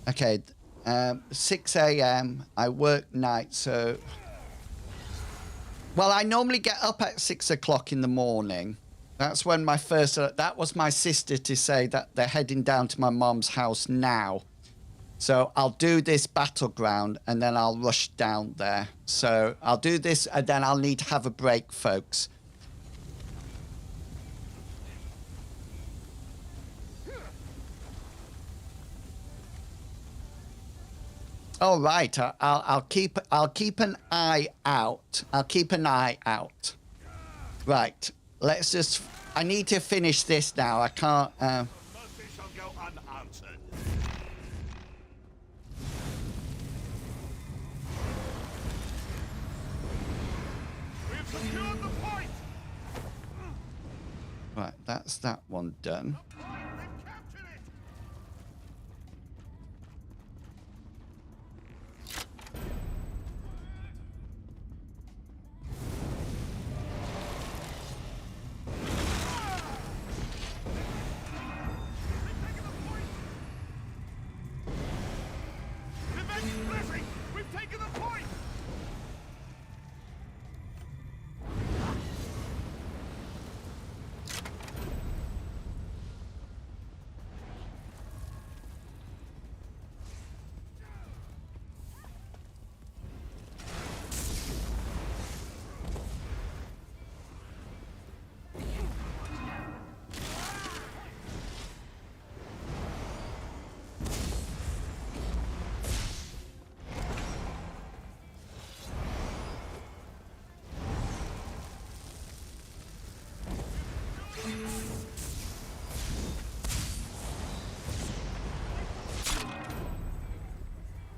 Speaker 1: Okay, 6 a.m. I work night, so... Well, I normally get up at 6 o'clock in the morning. That's when my first... that was my sister to say that they're heading down to my mom's house now. So I'll do this battleground and then I'll rush down there. So I'll do this and then I'll need to have a break, folks. All right, I'll keep an eye out. I'll keep an eye out. Right, let's just. I need to finish this now. I can't.
Speaker 7: Mercy shall go unanswered. We've secured the point.
Speaker 1: Right, that's that one done.
Speaker 7: We've taken the point!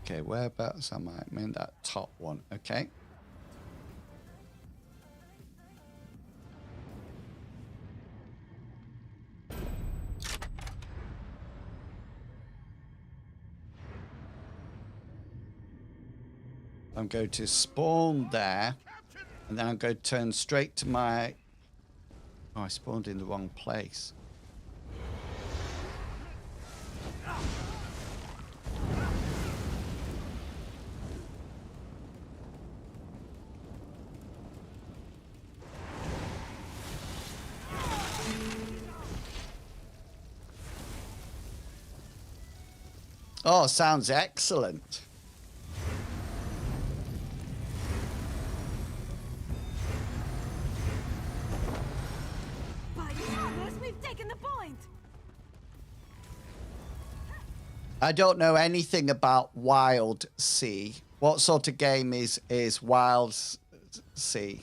Speaker 1: Okay, whereabouts am I? I'm in that top one. Okay. I'm going to spawn there, and then I'm going to turn straight to my... Oh, I spawned in the wrong place. Oh, sounds excellent.
Speaker 11: By goodness, we've taken the point.
Speaker 1: I don't know anything about Wild Sea. What sort of game is Wild Sea?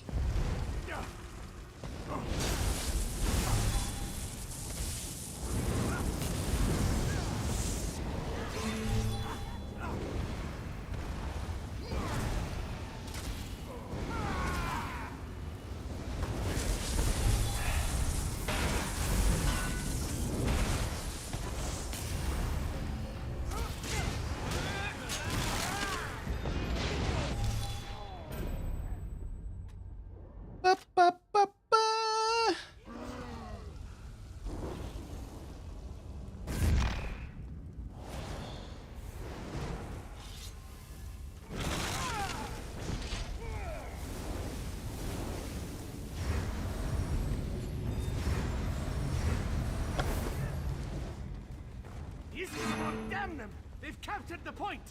Speaker 13: Damn them! They've captured the point!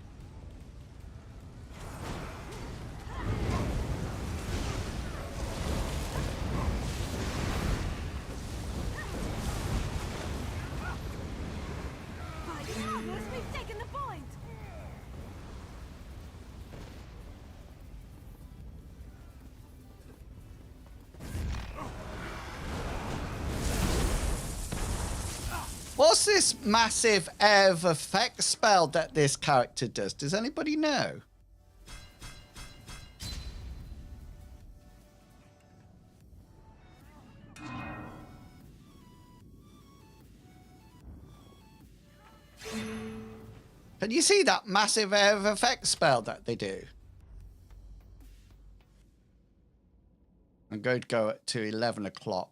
Speaker 11: My goodness, we've taken the point!
Speaker 1: What's this massive air of effect spell that this character does? Does anybody know? Can you see that massive air of effect spell that they do? I'm going to go to 11 o'clock.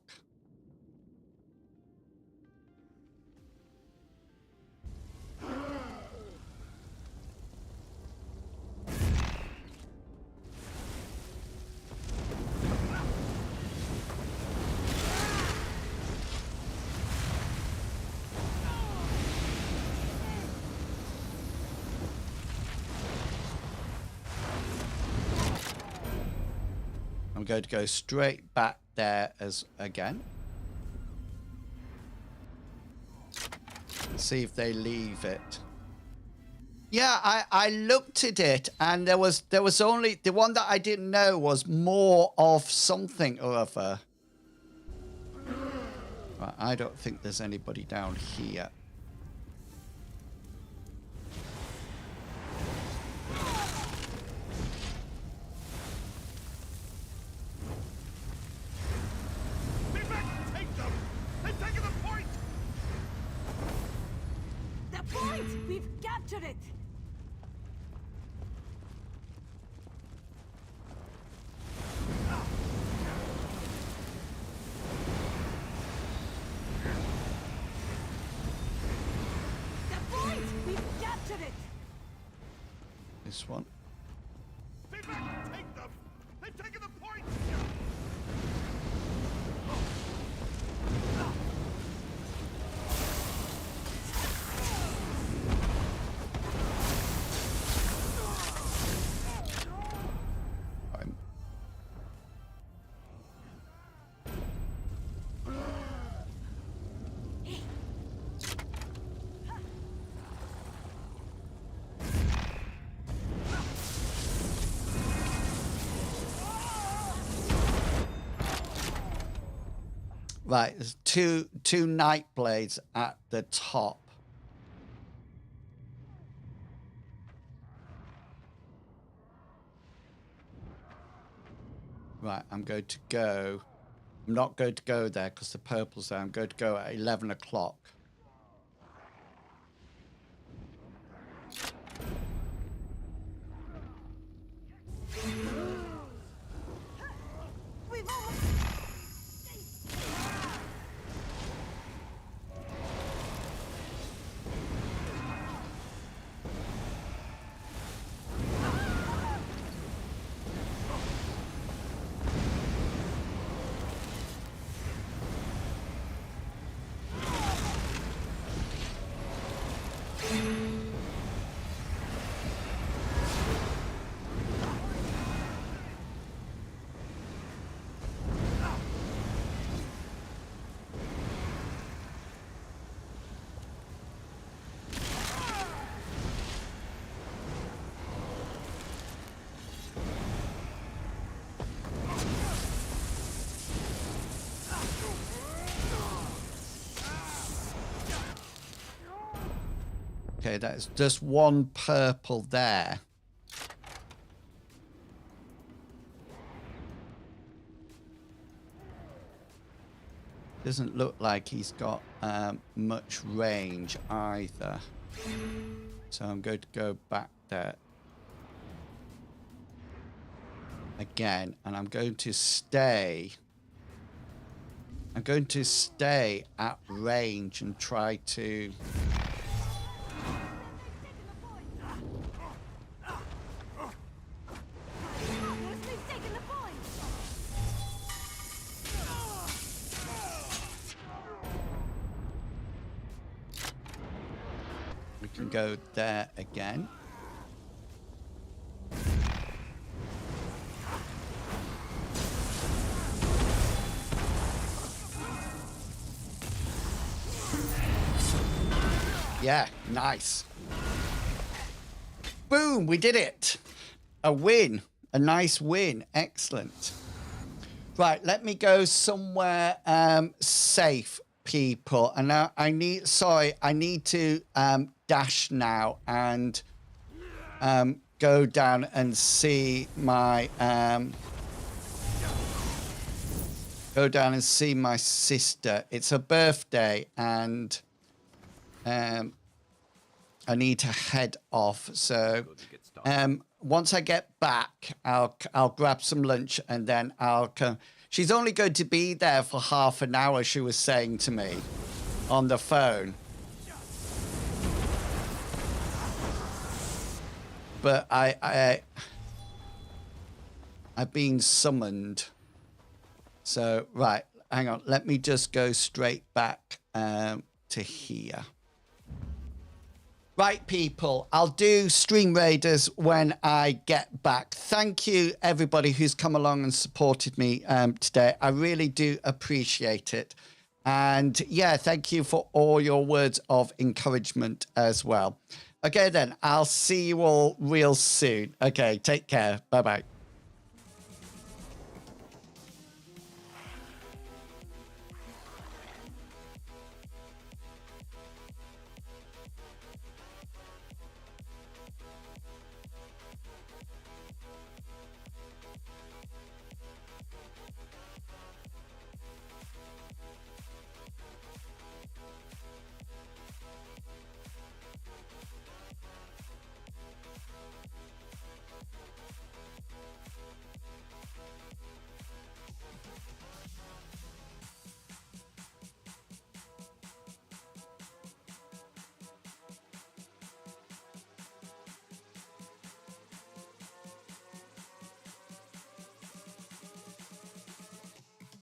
Speaker 1: I'm going to go straight back there as again. See if they leave it. Yeah, I looked at it and there was only the one that I didn't know was more of something or other. Right, I don't think there's anybody down here.
Speaker 11: We've captured it! The point! We've captured it!
Speaker 1: This one.
Speaker 7: Be back! Take them! They've taken the point!
Speaker 1: Right, there's two night blades at the top. Right, I'm going to go. I'm not going to go there because the purple's there. I'm going to go at 11 o'clock. Okay, that's just one purple there. Doesn't look like he's got much range either. So I'm going to go back there again, and I'm going to stay. I'm going to stay at range and try to. We can go there again. Yeah, nice. Boom, we did it. A win. A nice win. Excellent. Right, let me go somewhere safe, people. And now I need to dash now and go down and see my sister. It's her birthday, and I need to head off. So once I get back, I'll grab some lunch, and then I'll come. She's only going to be there for half an hour, she was saying to me on the phone. But I've been summoned. So, right, hang on. Let me just go straight back to here. Right, people, I'll do Stream Raiders when I get back. Thank you, everybody who's come along and supported me today. I really do appreciate it. And yeah, thank you for all your words of encouragement as well. Okay, then, I'll see you all real soon. Okay, take care. Bye-bye.